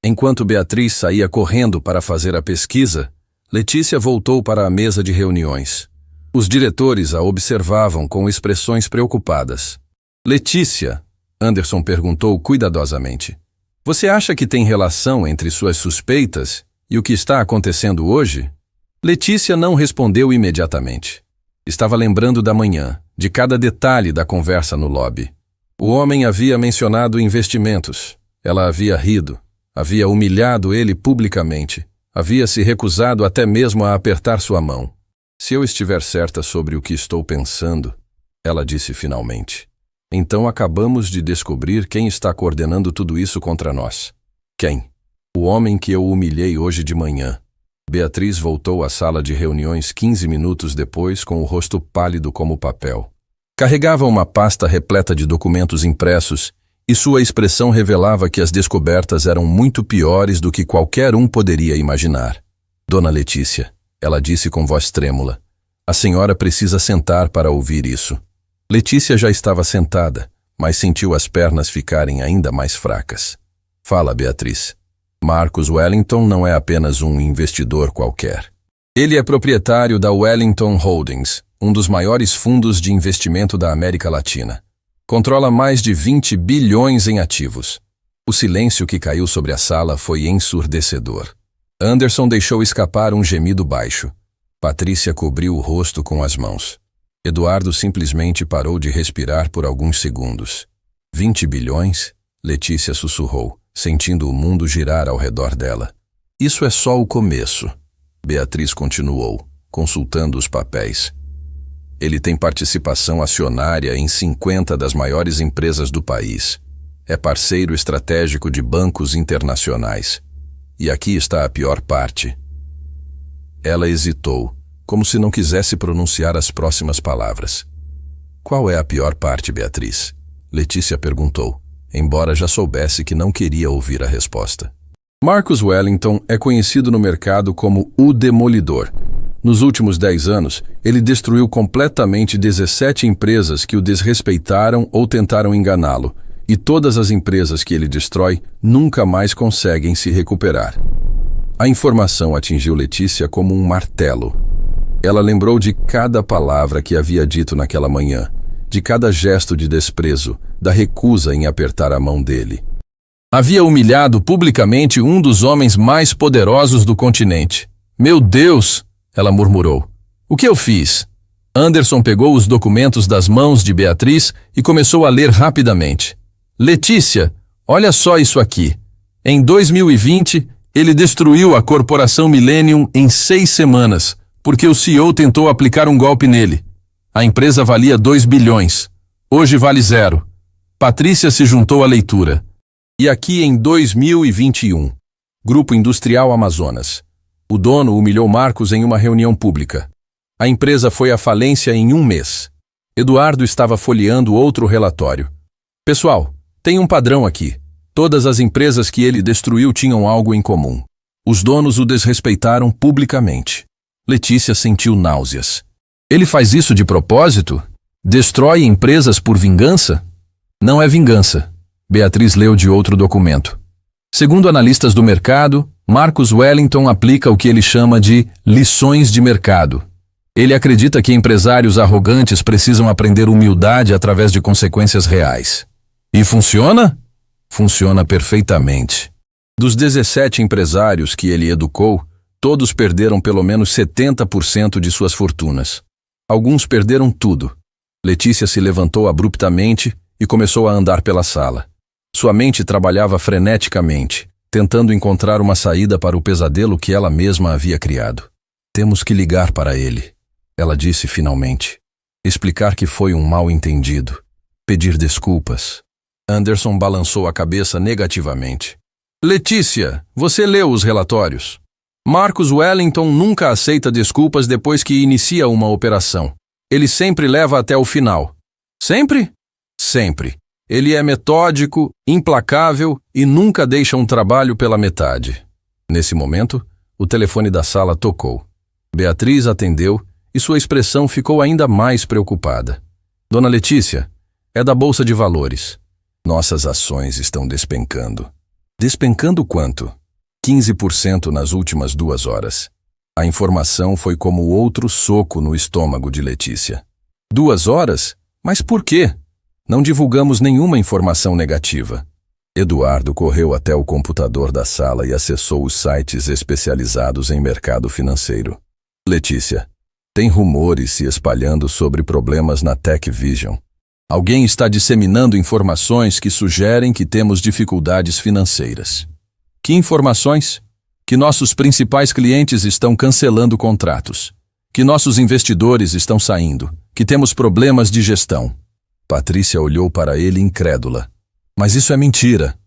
Enquanto Beatriz saía correndo para fazer a pesquisa, Letícia voltou para a mesa de reuniões. Os diretores a observavam com expressões preocupadas. Letícia, Anderson perguntou cuidadosamente, você acha que tem relação entre suas suspeitas e o que está acontecendo hoje? Letícia não respondeu imediatamente. Estava lembrando da manhã, de cada detalhe da conversa no lobby. O homem havia mencionado investimentos. Ela havia rido, havia humilhado ele publicamente. Havia se recusado até mesmo a apertar sua mão. Se eu estiver certa sobre o que estou pensando, ela disse finalmente, então acabamos de descobrir quem está coordenando tudo isso contra nós. Quem? O homem que eu humilhei hoje de manhã. Beatriz voltou à sala de reuniões 15 minutos depois com o rosto pálido como papel. Carregava uma pasta repleta de documentos impressos e sua expressão revelava que as descobertas eram muito piores do que qualquer um poderia imaginar. Dona Letícia, ela disse com voz trêmula, a senhora precisa sentar para ouvir isso. Letícia já estava sentada, mas sentiu as pernas ficarem ainda mais fracas. Fala, Beatriz. Marcus Wellington não é apenas um investidor qualquer. Ele é proprietário da Wellington Holdings, um dos maiores fundos de investimento da América Latina. Controla mais de 20 bilhões em ativos. O silêncio que caiu sobre a sala foi ensurdecedor. Anderson deixou escapar um gemido baixo. Patrícia cobriu o rosto com as mãos. Eduardo simplesmente parou de respirar por alguns segundos. 20 bilhões? Letícia sussurrou, sentindo o mundo girar ao redor dela. Isso é só o começo. Beatriz continuou, consultando os papéis. Ele tem participação acionária em 50 das maiores empresas do país. É parceiro estratégico de bancos internacionais. E aqui está a pior parte. Ela hesitou, como se não quisesse pronunciar as próximas palavras. Qual é a pior parte, Beatriz? Letícia perguntou, embora já soubesse que não queria ouvir a resposta. Marcus Wellington é conhecido no mercado como o Demolidor. Nos últimos 10 anos, ele destruiu completamente 17 empresas que o desrespeitaram ou tentaram enganá-lo, e todas as empresas que ele destrói nunca mais conseguem se recuperar. A informação atingiu Letícia como um martelo. Ela lembrou de cada palavra que havia dito naquela manhã, de cada gesto de desprezo, da recusa em apertar a mão dele. Havia humilhado publicamente um dos homens mais poderosos do continente. Meu Deus! Ela murmurou. O que eu fiz? Anderson pegou os documentos das mãos de Beatriz e começou a ler rapidamente. Letícia, olha só isso aqui. Em 2020, ele destruiu a corporação Millennium em 6 semanas, porque o CEO tentou aplicar um golpe nele. A empresa valia 2 bilhões. Hoje vale 0. Patrícia se juntou à leitura. E aqui em 2021, Grupo Industrial Amazonas. O dono humilhou Marcos em uma reunião pública. A empresa foi à falência em 1 mês. Eduardo estava folheando outro relatório. Pessoal, tem um padrão aqui. Todas as empresas que ele destruiu tinham algo em comum. Os donos o desrespeitaram publicamente. Letícia sentiu náuseas. Ele faz isso de propósito? Destrói empresas por vingança? Não é vingança. Beatriz leu de outro documento. Segundo analistas do mercado, Marcus Wellington aplica o que ele chama de lições de mercado. Ele acredita que empresários arrogantes precisam aprender humildade através de consequências reais. E funciona? Funciona perfeitamente. Dos 17 empresários que ele educou, todos perderam pelo menos 70% de suas fortunas. Alguns perderam tudo. Letícia se levantou abruptamente e começou a andar pela sala. Sua mente trabalhava freneticamente, tentando encontrar uma saída para o pesadelo que ela mesma havia criado. Temos que ligar para ele, ela disse finalmente. Explicar que foi um mal-entendido. Pedir desculpas. Anderson balançou a cabeça negativamente. Letícia, você leu os relatórios. Marcus Wellington nunca aceita desculpas depois que inicia uma operação. Ele sempre leva até o final. Sempre? Sempre. Ele é metódico, implacável e nunca deixa um trabalho pela metade. Nesse momento, o telefone da sala tocou. Beatriz atendeu e sua expressão ficou ainda mais preocupada. Dona Letícia, é da Bolsa de Valores. Nossas ações estão despencando. Despencando quanto? 15% nas últimas 2 horas. A informação foi como outro soco no estômago de Letícia. 2 horas? Mas por quê? Não divulgamos nenhuma informação negativa. Eduardo correu até o computador da sala e acessou os sites especializados em mercado financeiro. Letícia, tem rumores se espalhando sobre problemas na Tech Vision. Alguém está disseminando informações que sugerem que temos dificuldades financeiras. Que informações? Que nossos principais clientes estão cancelando contratos. Que nossos investidores estão saindo. Que temos problemas de gestão. Patrícia olhou para ele incrédula. Mas isso é mentira.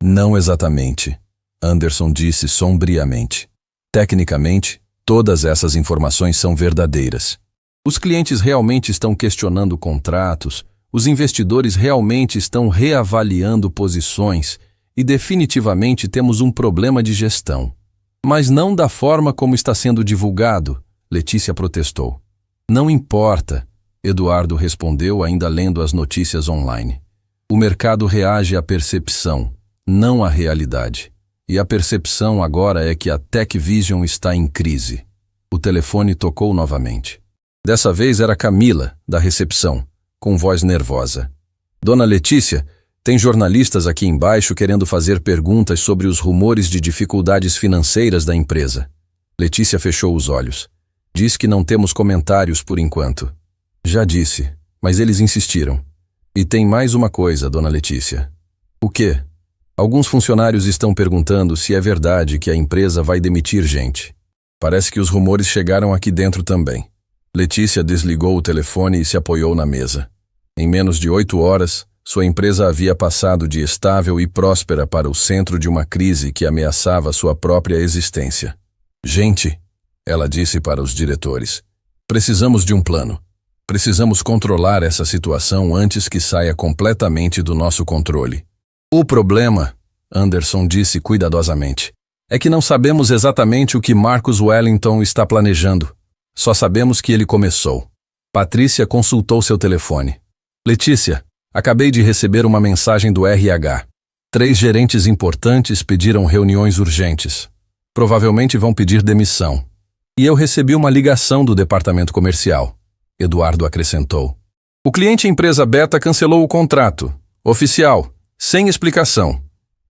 Não exatamente. Anderson disse sombriamente. Tecnicamente, todas essas informações são verdadeiras. Os clientes realmente estão questionando contratos, os investidores realmente estão reavaliando posições e definitivamente temos um problema de gestão. Mas não da forma como está sendo divulgado, Letícia protestou. Não importa, Eduardo respondeu ainda lendo as notícias online. O mercado reage à percepção, não à realidade. E a percepção agora é que a Tech Vision está em crise. O telefone tocou novamente. Dessa vez era Camila, da recepção, com voz nervosa. Dona Letícia, tem jornalistas aqui embaixo querendo fazer perguntas sobre os rumores de dificuldades financeiras da empresa. Letícia fechou os olhos. Diz que não temos comentários por enquanto. Já disse, mas eles insistiram. E tem mais uma coisa, Dona Letícia. O quê? Alguns funcionários estão perguntando se é verdade que a empresa vai demitir gente. Parece que os rumores chegaram aqui dentro também. Letícia desligou o telefone e se apoiou na mesa. Em menos de 8 horas, sua empresa havia passado de estável e próspera para o centro de uma crise que ameaçava sua própria existência. Gente, ela disse para os diretores, precisamos de um plano. Precisamos controlar essa situação antes que saia completamente do nosso controle. O problema, Anderson disse cuidadosamente, é que não sabemos exatamente o que Marcus Wellington está planejando. Só sabemos que ele começou. Patrícia consultou seu telefone. Letícia, acabei de receber uma mensagem do RH. 3 gerentes importantes pediram reuniões urgentes. Provavelmente vão pedir demissão. E eu recebi uma ligação do departamento comercial. Eduardo acrescentou. O cliente empresa Beta cancelou o contrato. Oficial, sem explicação.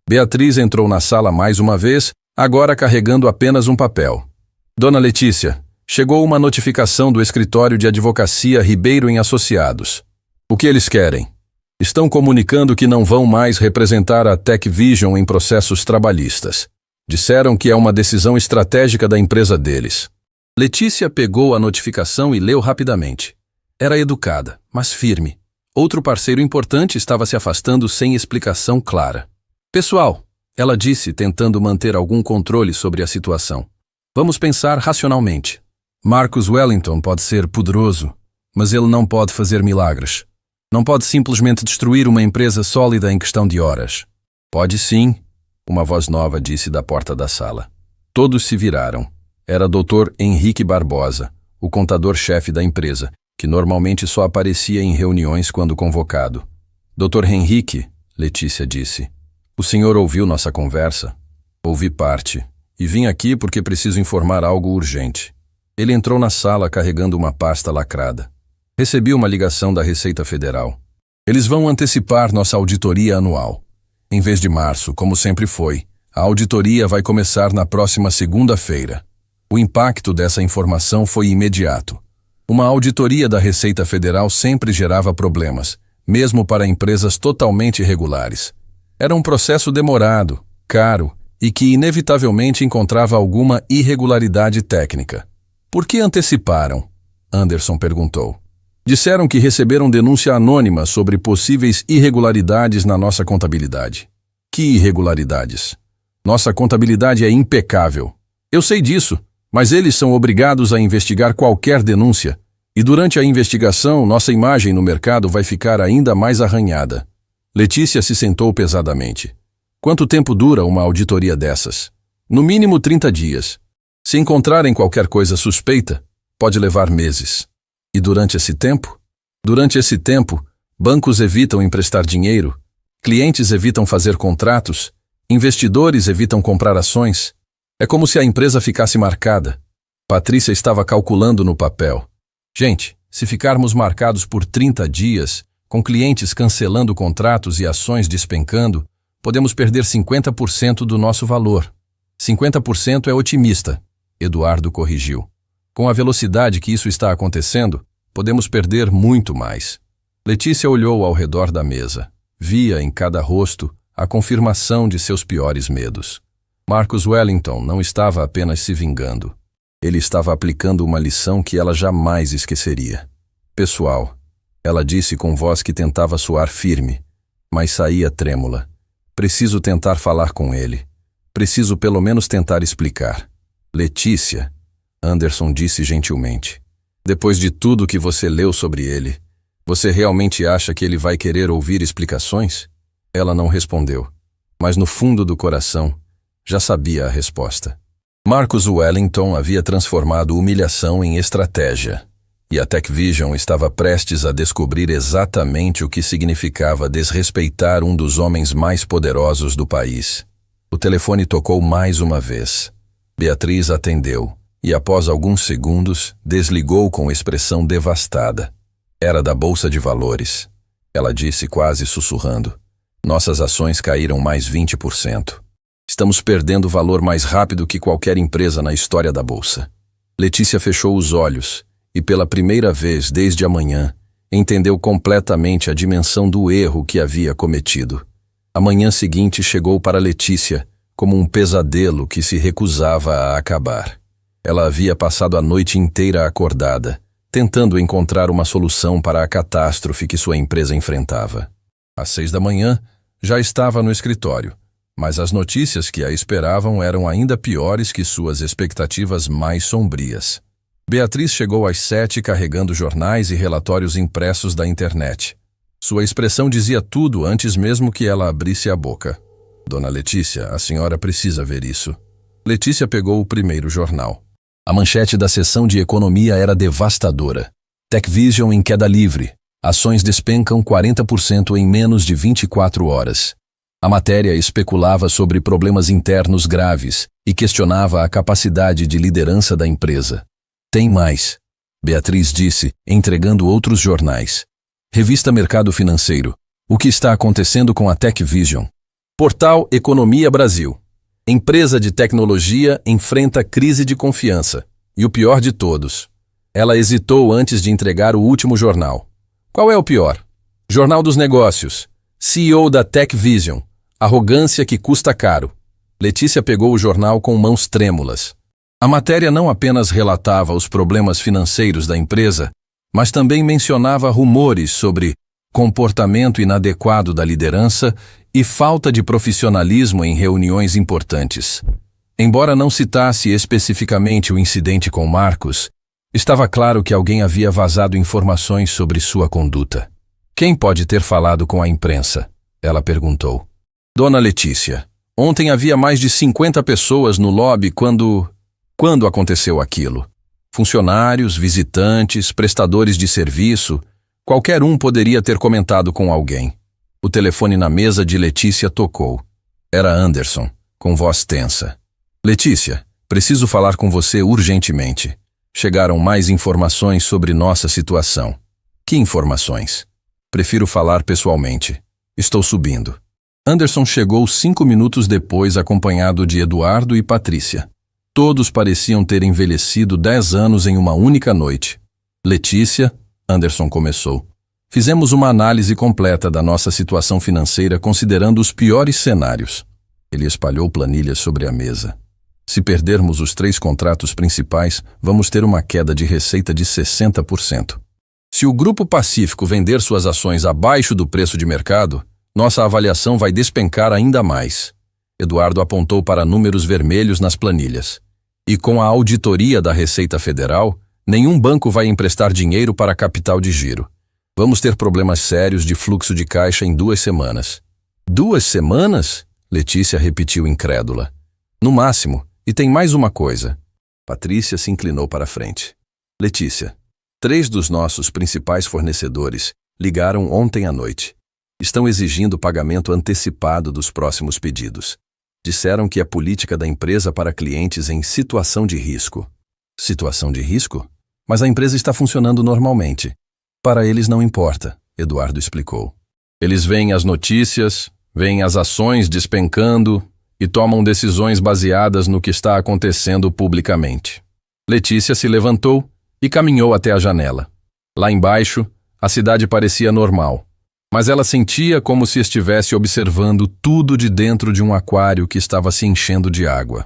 Beatriz entrou na sala mais uma vez, agora carregando apenas um papel. Dona Letícia, chegou uma notificação do escritório de advocacia Ribeiro em Associados. O que eles querem? Estão comunicando que não vão mais representar a TechVision em processos trabalhistas. Disseram que é uma decisão estratégica da empresa deles. Letícia pegou a notificação e leu rapidamente. Era educada, mas firme. Outro parceiro importante estava se afastando sem explicação clara. Pessoal, ela disse, tentando manter algum controle sobre a situação. Vamos pensar racionalmente. Marcus Wellington pode ser poderoso, mas ele não pode fazer milagres. Não pode simplesmente destruir uma empresa sólida em questão de horas. Pode sim, uma voz nova disse da porta da sala. Todos se viraram. Era Dr. Henrique Barbosa, o contador-chefe da empresa, que normalmente só aparecia em reuniões quando convocado. Dr. Henrique, Letícia disse, o senhor ouviu nossa conversa? Ouvi parte, e vim aqui porque preciso informar algo urgente. Ele entrou na sala carregando uma pasta lacrada. Recebi uma ligação da Receita Federal. Eles vão antecipar nossa auditoria anual. Em vez de março, como sempre foi, a auditoria vai começar na próxima segunda-feira. O impacto dessa informação foi imediato. Uma auditoria da Receita Federal sempre gerava problemas, mesmo para empresas totalmente irregulares. Era um processo demorado, caro e que inevitavelmente encontrava alguma irregularidade técnica. Por que anteciparam? Anderson perguntou. Disseram que receberam denúncia anônima sobre possíveis irregularidades na nossa contabilidade. Que irregularidades? Nossa contabilidade é impecável. Eu sei disso, mas eles são obrigados a investigar qualquer denúncia, e durante a investigação nossa imagem no mercado vai ficar ainda mais arranhada. Letícia se sentou pesadamente. Quanto tempo dura uma auditoria dessas? No mínimo 30 dias. Se encontrarem qualquer coisa suspeita, pode levar meses. E durante esse tempo? Durante esse tempo, bancos evitam emprestar dinheiro, clientes evitam fazer contratos, investidores evitam comprar ações. É como se a empresa ficasse marcada. Patrícia estava calculando no papel. Gente, se ficarmos marcados por 30 dias, com clientes cancelando contratos e ações despencando, podemos perder 50% do nosso valor. 50% é otimista, Eduardo corrigiu. Com a velocidade que isso está acontecendo, podemos perder muito mais. Letícia olhou ao redor da mesa. Via em cada rosto a confirmação de seus piores medos. Marcus Wellington não estava apenas se vingando. Ele estava aplicando uma lição que ela jamais esqueceria. Pessoal, ela disse com voz que tentava soar firme, mas saía trêmula. Preciso tentar falar com ele. Preciso pelo menos tentar explicar. Letícia, Anderson disse gentilmente. Depois de tudo que você leu sobre ele, você realmente acha que ele vai querer ouvir explicações? Ela não respondeu, mas no fundo do coração, já sabia a resposta. Marcus Wellington havia transformado humilhação em estratégia, e a TechVision estava prestes a descobrir exatamente o que significava desrespeitar um dos homens mais poderosos do país. O telefone tocou mais uma vez. Beatriz atendeu, e após alguns segundos, desligou com expressão devastada. Era da Bolsa de Valores. Ela disse quase sussurrando. Nossas ações caíram mais 20%. Estamos perdendo valor mais rápido que qualquer empresa na história da Bolsa. Letícia fechou os olhos e, pela primeira vez desde a manhã, entendeu completamente a dimensão do erro que havia cometido. A manhã seguinte chegou para Letícia como um pesadelo que se recusava a acabar. Ela havia passado a noite inteira acordada, tentando encontrar uma solução para a catástrofe que sua empresa enfrentava. Às 6 da manhã, já estava no escritório, mas as notícias que a esperavam eram ainda piores que suas expectativas mais sombrias. Beatriz chegou às 7 carregando jornais e relatórios impressos da internet. Sua expressão dizia tudo antes mesmo que ela abrisse a boca. Dona Letícia, a senhora precisa ver isso. Letícia pegou o primeiro jornal. A manchete da seção de economia era devastadora. TechVision em queda livre. Ações despencam 40% em menos de 24 horas. A matéria especulava sobre problemas internos graves e questionava a capacidade de liderança da empresa. Tem mais, Beatriz disse, entregando outros jornais. Revista Mercado Financeiro. O que está acontecendo com a TechVision? Portal Economia Brasil. Empresa de tecnologia enfrenta crise de confiança. E o pior de todos, ela hesitou antes de entregar o último jornal. Qual é o pior? Jornal dos Negócios. CEO da TechVision. Arrogância que custa caro. Letícia pegou o jornal com mãos trêmulas. A matéria não apenas relatava os problemas financeiros da empresa, mas também mencionava rumores sobre comportamento inadequado da liderança e falta de profissionalismo em reuniões importantes. Embora não citasse especificamente o incidente com Marcos, estava claro que alguém havia vazado informações sobre sua conduta. Quem pode ter falado com a imprensa? Ela perguntou. Dona Letícia, ontem havia mais de 50 pessoas no lobby quando aconteceu aquilo. Funcionários, visitantes, prestadores de serviço, qualquer um poderia ter comentado com alguém. O telefone na mesa de Letícia tocou. Era Anderson, com voz tensa. Letícia, preciso falar com você urgentemente. Chegaram mais informações sobre nossa situação. Que informações? Prefiro falar pessoalmente. Estou subindo. Anderson chegou 5 minutos depois acompanhado de Eduardo e Patrícia. Todos pareciam ter envelhecido 10 anos em uma única noite. Letícia, Anderson começou. Fizemos uma análise completa da nossa situação financeira considerando os piores cenários. Ele espalhou planilhas sobre a mesa. Se perdermos os 3 contratos principais, vamos ter uma queda de receita de 60%. Se o Grupo Pacífico vender suas ações abaixo do preço de mercado, nossa avaliação vai despencar ainda mais. Eduardo apontou para números vermelhos nas planilhas. E com a auditoria da Receita Federal, nenhum banco vai emprestar dinheiro para capital de giro. Vamos ter problemas sérios de fluxo de caixa em 2 semanas. 2 semanas? Letícia repetiu incrédula. No máximo. E tem mais uma coisa. Patrícia se inclinou para a frente. Letícia, 3 dos nossos principais fornecedores ligaram ontem à noite. Estão exigindo pagamento antecipado dos próximos pedidos. Disseram que é política da empresa para clientes em situação de risco. Situação de risco? Mas a empresa está funcionando normalmente. Para eles não importa, Eduardo explicou. Eles veem as notícias, veem as ações despencando e tomam decisões baseadas no que está acontecendo publicamente. Letícia se levantou e caminhou até a janela. Lá embaixo, a cidade parecia normal, mas ela sentia como se estivesse observando tudo de dentro de um aquário que estava se enchendo de água.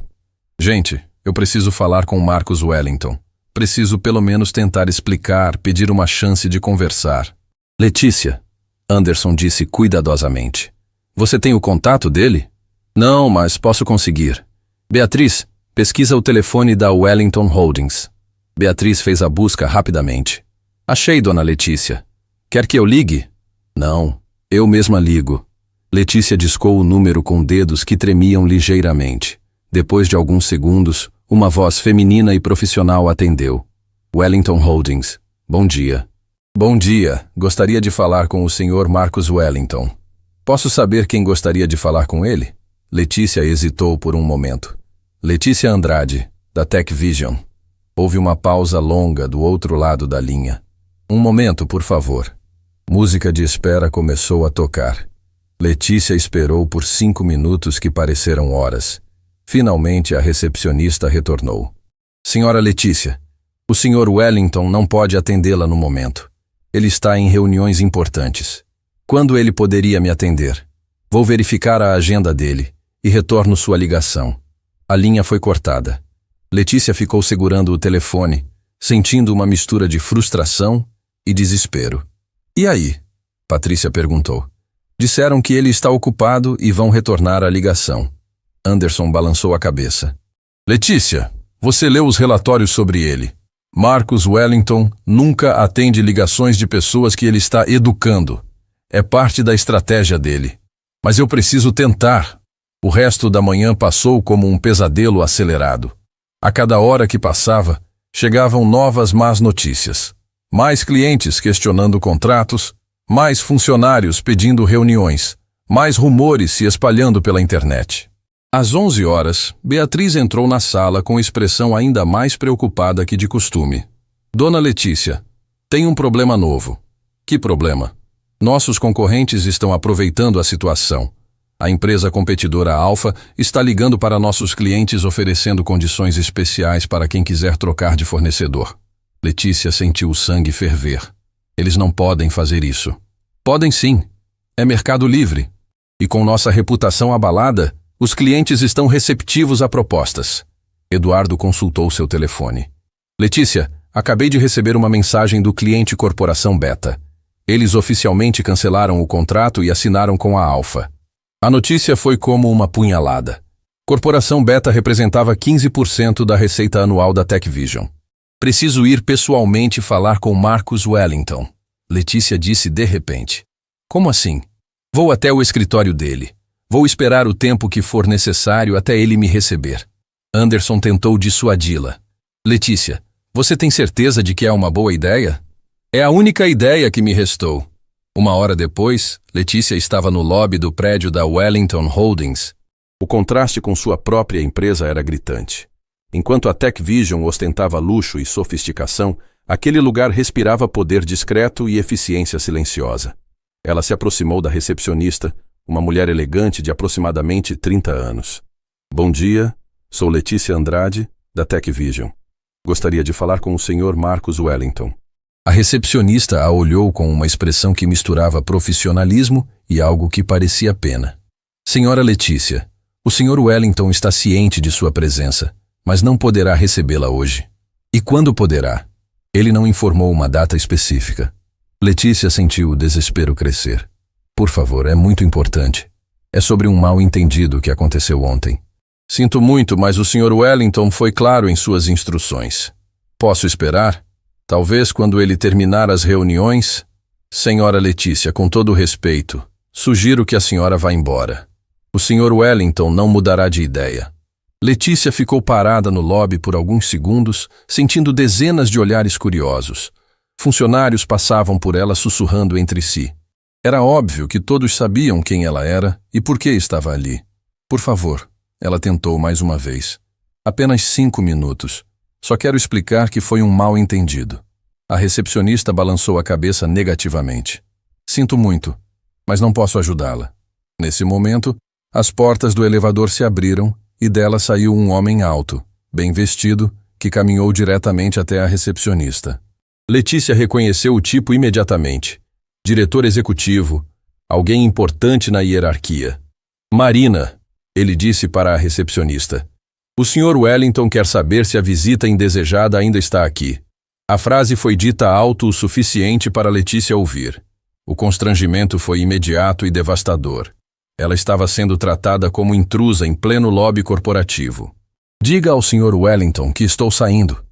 Gente, eu preciso falar com Marcus Wellington. Preciso pelo menos tentar explicar, pedir uma chance de conversar. Letícia, Anderson disse cuidadosamente. Você tem o contato dele? Não, mas posso conseguir. Beatriz, pesquisa o telefone da Wellington Holdings. Beatriz fez a busca rapidamente. Achei, dona Letícia. Quer que eu ligue? Não, eu mesma ligo. Letícia discou o número com dedos que tremiam ligeiramente. Depois de alguns segundos, uma voz feminina e profissional atendeu. Wellington Holdings. Bom dia. Bom dia. Gostaria de falar com o senhor Marcus Wellington. Posso saber quem gostaria de falar com ele? Letícia hesitou por um momento. Letícia Andrade, da TechVision. Houve uma pausa longa do outro lado da linha. Um momento, por favor. Música de espera começou a tocar. Letícia esperou por 5 minutos que pareceram horas. Finalmente a recepcionista retornou. Senhora Letícia, o senhor Wellington não pode atendê-la no momento. Ele está em reuniões importantes. Quando ele poderia me atender? Vou verificar a agenda dele e retorno sua ligação. A linha foi cortada. Letícia ficou segurando o telefone, sentindo uma mistura de frustração e desespero. E aí? Patrícia perguntou. Disseram que ele está ocupado e vão retornar a ligação. Anderson balançou a cabeça. Letícia, você leu os relatórios sobre ele. Marcus Wellington nunca atende ligações de pessoas que ele está educando. É parte da estratégia dele. Mas eu preciso tentar. O resto da manhã passou como um pesadelo acelerado. A cada hora que passava, chegavam novas más notícias. Mais clientes questionando contratos, mais funcionários pedindo reuniões, mais rumores se espalhando pela internet. Às 11 horas, Beatriz entrou na sala com expressão ainda mais preocupada que de costume. Dona Letícia, tem um problema novo. Que problema? Nossos concorrentes estão aproveitando a situação. A empresa competidora Alfa está ligando para nossos clientes oferecendo condições especiais para quem quiser trocar de fornecedor. Letícia sentiu o sangue ferver. Eles não podem fazer isso. Podem sim. É mercado livre. E com nossa reputação abalada, os clientes estão receptivos a propostas. Eduardo consultou seu telefone. Letícia, acabei de receber uma mensagem do cliente Corporação Beta. Eles oficialmente cancelaram o contrato e assinaram com a Alfa. A notícia foi como uma punhalada. Corporação Beta representava 15% da receita anual da TechVision. Preciso ir pessoalmente falar com Marcus Wellington, Letícia disse de repente. Como assim? Vou até o escritório dele. Vou esperar o tempo que for necessário até ele me receber. Anderson tentou dissuadi-la. Letícia, você tem certeza de que é uma boa ideia? É a única ideia que me restou. Uma hora depois, Letícia estava no lobby do prédio da Wellington Holdings. O contraste com sua própria empresa era gritante. Enquanto a TechVision ostentava luxo e sofisticação, aquele lugar respirava poder discreto e eficiência silenciosa. Ela se aproximou da recepcionista, uma mulher elegante de aproximadamente 30 anos. Bom dia, sou Letícia Andrade, da TechVision. Gostaria de falar com o Sr. Marcus Wellington. A recepcionista a olhou com uma expressão que misturava profissionalismo e algo que parecia pena. Senhora Letícia, o Sr. Wellington está ciente de sua presença, mas não poderá recebê-la hoje. E quando poderá? Ele não informou uma data específica. Letícia sentiu o desespero crescer. Por favor, é muito importante. É sobre um mal-entendido que aconteceu ontem. Sinto muito, mas o Sr. Wellington foi claro em suas instruções. Posso esperar? Talvez quando ele terminar as reuniões... Senhora Letícia, com todo respeito, sugiro que a senhora vá embora. O Sr. Wellington não mudará de ideia. Letícia ficou parada no lobby por alguns segundos, sentindo dezenas de olhares curiosos. Funcionários passavam por ela sussurrando entre si. Era óbvio que todos sabiam quem ela era e por que estava ali. Por favor, ela tentou mais uma vez. Apenas 5 minutos. Só quero explicar que foi um mal-entendido. A recepcionista balançou a cabeça negativamente. Sinto muito, mas não posso ajudá-la. Nesse momento, as portas do elevador se abriram e dela saiu um homem alto, bem vestido, que caminhou diretamente até a recepcionista. Letícia reconheceu o tipo imediatamente. Diretor executivo, alguém importante na hierarquia. Marina, ele disse para a recepcionista. O Sr. Wellington quer saber se a visita indesejada ainda está aqui. A frase foi dita alto o suficiente para Letícia ouvir. O constrangimento foi imediato e devastador. Ela estava sendo tratada como intrusa em pleno lobby corporativo. Diga ao Sr. Wellington que estou saindo,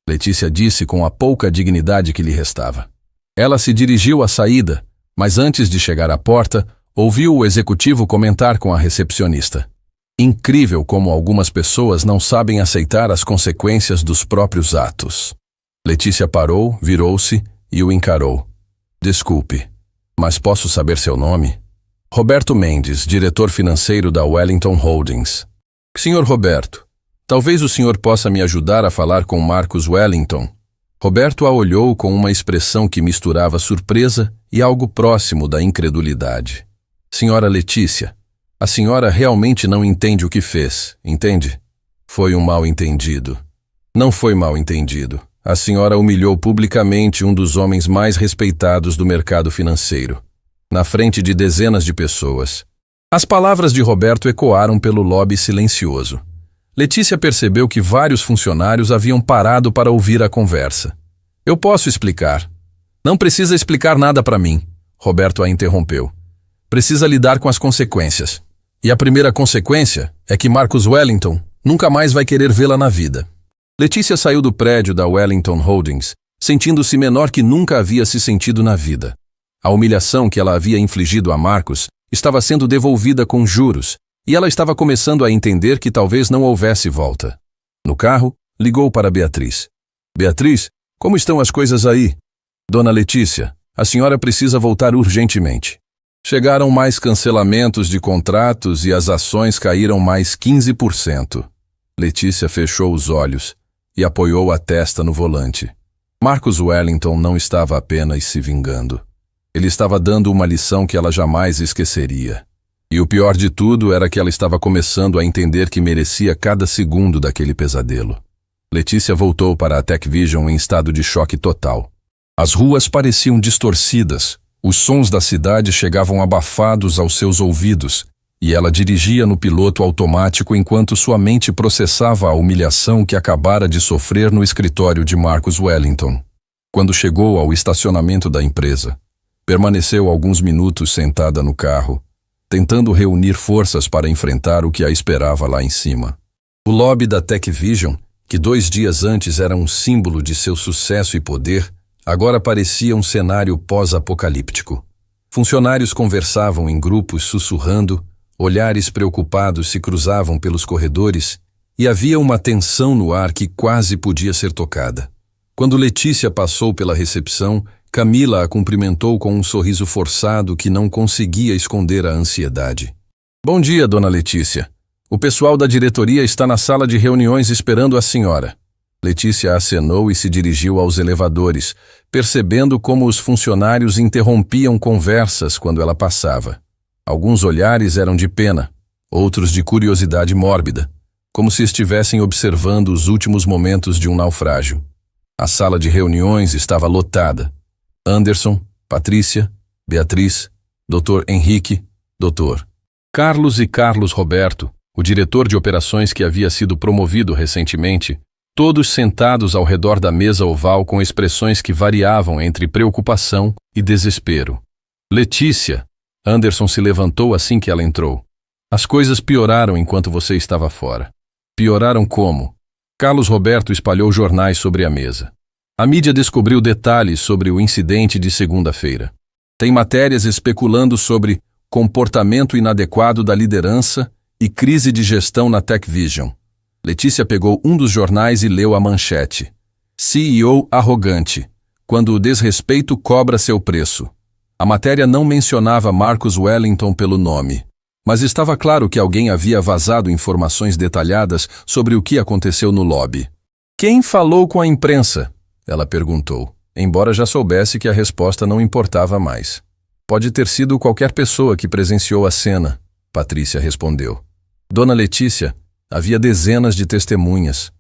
Letícia disse com a pouca dignidade que lhe restava. Ela se dirigiu à saída, mas antes de chegar à porta, ouviu o executivo comentar com a recepcionista. Incrível como algumas pessoas não sabem aceitar as consequências dos próprios atos. Letícia parou, virou-se e o encarou. Desculpe, mas posso saber seu nome? Roberto Mendes, diretor financeiro da Wellington Holdings. Senhor Roberto, talvez o senhor possa me ajudar a falar com Marcus Wellington. Roberto a olhou com uma expressão que misturava surpresa e algo próximo da incredulidade. Senhora Letícia, a senhora realmente não entende o que fez, entende? Foi um mal-entendido. Não foi mal-entendido. A senhora humilhou publicamente um dos homens mais respeitados do mercado financeiro, na frente de dezenas de pessoas. As palavras de Roberto ecoaram pelo lobby silencioso. Letícia percebeu que vários funcionários haviam parado para ouvir a conversa. Eu posso explicar. Não precisa explicar nada para mim, Roberto a interrompeu. Precisa lidar com as consequências. E a primeira consequência é que Marcus Wellington nunca mais vai querer vê-la na vida. Letícia saiu do prédio da Wellington Holdings, sentindo-se menor que nunca havia se sentido na vida. A humilhação que ela havia infligido a Marcus estava sendo devolvida com juros, e ela estava começando a entender que talvez não houvesse volta. No carro, ligou para Beatriz. Beatriz, como estão as coisas aí? Dona Letícia, a senhora precisa voltar urgentemente. Chegaram mais cancelamentos de contratos e as ações caíram mais 15%. Letícia fechou os olhos e apoiou a testa no volante. Marcus Wellington não estava apenas se vingando. Ele estava dando uma lição que ela jamais esqueceria. E o pior de tudo era que ela estava começando a entender que merecia cada segundo daquele pesadelo. Letícia voltou para a TechVision em estado de choque total. As ruas pareciam distorcidas, os sons da cidade chegavam abafados aos seus ouvidos, e ela dirigia no piloto automático enquanto sua mente processava a humilhação que acabara de sofrer no escritório de Marcus Wellington. Quando chegou ao estacionamento da empresa, permaneceu alguns minutos sentada no carro, tentando reunir forças para enfrentar o que a esperava lá em cima. O lobby da TechVision, que 2 dias antes era um símbolo de seu sucesso e poder, agora parecia um cenário pós-apocalíptico. Funcionários conversavam em grupos sussurrando, olhares preocupados se cruzavam pelos corredores e havia uma tensão no ar que quase podia ser tocada. Quando Letícia passou pela recepção, Camila a cumprimentou com um sorriso forçado que não conseguia esconder a ansiedade. Bom dia, dona Letícia. O pessoal da diretoria está na sala de reuniões esperando a senhora. Letícia acenou e se dirigiu aos elevadores, percebendo como os funcionários interrompiam conversas quando ela passava. Alguns olhares eram de pena, outros de curiosidade mórbida, como se estivessem observando os últimos momentos de um naufrágio. A sala de reuniões estava lotada. Anderson, Patrícia, Beatriz, Dr. Henrique, Dr. Carlos e Carlos Roberto, o diretor de operações que havia sido promovido recentemente, todos sentados ao redor da mesa oval com expressões que variavam entre preocupação e desespero. Letícia, Anderson se levantou assim que ela entrou. As coisas pioraram enquanto você estava fora. Pioraram como? Carlos Roberto espalhou jornais sobre a mesa. A mídia descobriu detalhes sobre o incidente de segunda-feira. Tem matérias especulando sobre comportamento inadequado da liderança e crise de gestão na TechVision. Letícia pegou um dos jornais e leu a manchete. CEO arrogante, quando o desrespeito cobra seu preço. A matéria não mencionava Marcus Wellington pelo nome, mas estava claro que alguém havia vazado informações detalhadas sobre o que aconteceu no lobby. Quem falou com a imprensa? Ela perguntou, embora já soubesse que a resposta não importava mais. Pode ter sido qualquer pessoa que presenciou a cena, Patrícia respondeu. Dona Letícia, havia dezenas de testemunhas.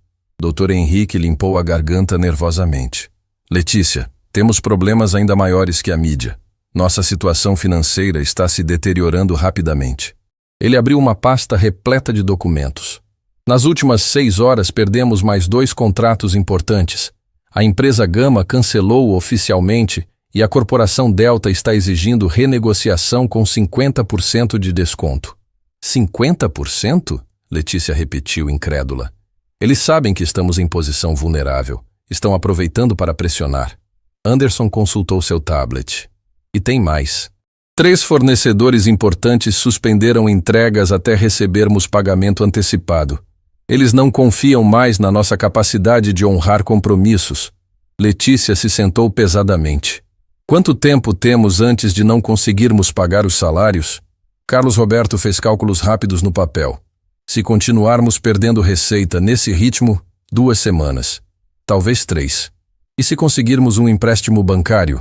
Dr. Henrique limpou a garganta nervosamente. Letícia, temos problemas ainda maiores que a mídia. Nossa situação financeira está se deteriorando rapidamente. Ele abriu uma pasta repleta de documentos. Nas últimas 6 horas perdemos mais 2 contratos importantes. A empresa Gama cancelou oficialmente e a corporação Delta está exigindo renegociação com 50% de desconto. 50%? Letícia repetiu incrédula. Eles sabem que estamos em posição vulnerável. Estão aproveitando para pressionar. Anderson consultou seu tablet. E tem mais. 3 fornecedores importantes suspenderam entregas até recebermos pagamento antecipado. Eles não confiam mais na nossa capacidade de honrar compromissos. Letícia se sentou pesadamente. Quanto tempo temos antes de não conseguirmos pagar os salários? Carlos Roberto fez cálculos rápidos no papel. Se continuarmos perdendo receita nesse ritmo, 2 semanas. Talvez 3. E se conseguirmos um empréstimo bancário?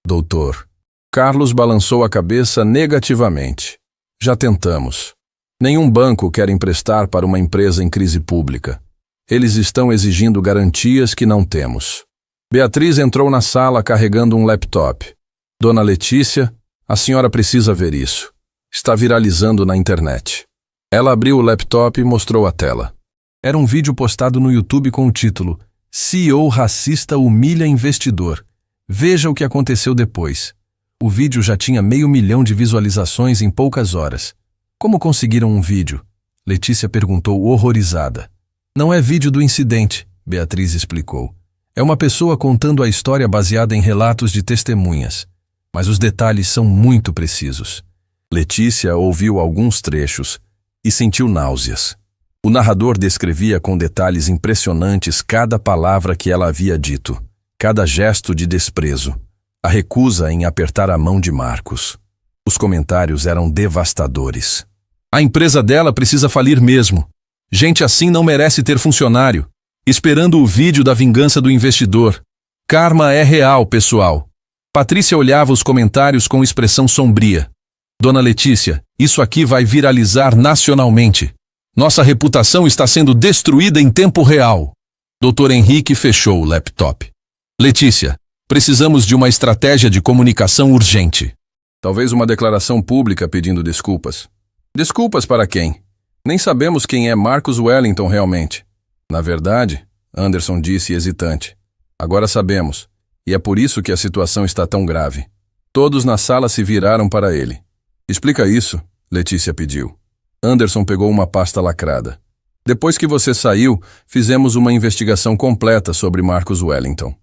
Doutor. Carlos balançou a cabeça negativamente. Já tentamos. Nenhum banco quer emprestar para uma empresa em crise pública. Eles estão exigindo garantias que não temos. Beatriz entrou na sala carregando um laptop. Dona Letícia, a senhora precisa ver isso. Está viralizando na internet. Ela abriu o laptop e mostrou a tela. Era um vídeo postado no YouTube com o título CEO racista humilha investidor. Veja o que aconteceu depois. O vídeo já tinha 500 mil de visualizações em poucas horas. Como conseguiram um vídeo? Letícia perguntou horrorizada. Não é vídeo do incidente, Beatriz explicou. É uma pessoa contando a história baseada em relatos de testemunhas. Mas os detalhes são muito precisos. Letícia ouviu alguns trechos e sentiu náuseas. O narrador descrevia com detalhes impressionantes cada palavra que ela havia dito, cada gesto de desprezo, a recusa em apertar a mão de Marcus. Os comentários eram devastadores. A empresa dela precisa falir mesmo. Gente assim não merece ter funcionário. Esperando o vídeo da vingança do investidor. Karma é real, pessoal. Patrícia olhava os comentários com expressão sombria. Dona Letícia, isso aqui vai viralizar nacionalmente. Nossa reputação está sendo destruída em tempo real. Dr. Henrique fechou o laptop. Letícia, precisamos de uma estratégia de comunicação urgente. Talvez uma declaração pública pedindo desculpas. Desculpas para quem? Nem sabemos quem é Marcus Wellington realmente. Na verdade, Anderson disse hesitante. Agora sabemos, e é por isso que a situação está tão grave. Todos na sala se viraram para ele. Explica isso, Letícia pediu. Anderson pegou uma pasta lacrada. Depois que você saiu, fizemos uma investigação completa sobre Marcus Wellington.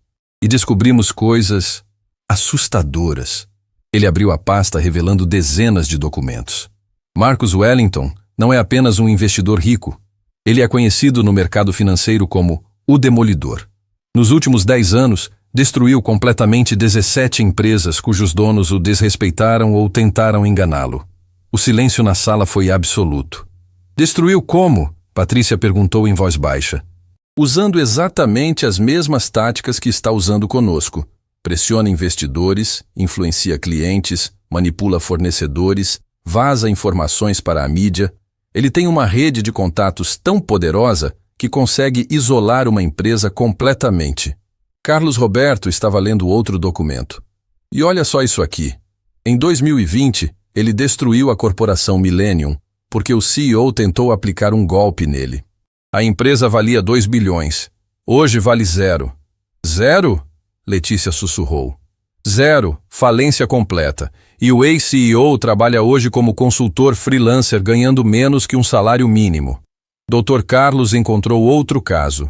E descobrimos coisas assustadoras. Ele abriu a pasta revelando dezenas de documentos. Marcus Wellington não é apenas um investidor rico. Ele é conhecido no mercado financeiro como o Demolidor. Nos últimos 10 anos, destruiu completamente 17 empresas cujos donos o desrespeitaram ou tentaram enganá-lo. O silêncio na sala foi absoluto. Destruiu como? Patrícia perguntou em voz baixa. Usando exatamente as mesmas táticas que está usando conosco. Pressiona investidores, influencia clientes, manipula fornecedores, vaza informações para a mídia. Ele tem uma rede de contatos tão poderosa que consegue isolar uma empresa completamente. Carlos Roberto estava lendo outro documento. E olha só isso aqui. Em 2020, ele destruiu a corporação Millennium porque o CEO tentou aplicar um golpe nele. A empresa valia 2 bilhões. Hoje vale 0. 0? Letícia sussurrou. 0, falência completa. E o ex-CEO trabalha hoje como consultor freelancer ganhando menos que um salário mínimo. Dr. Carlos encontrou outro caso.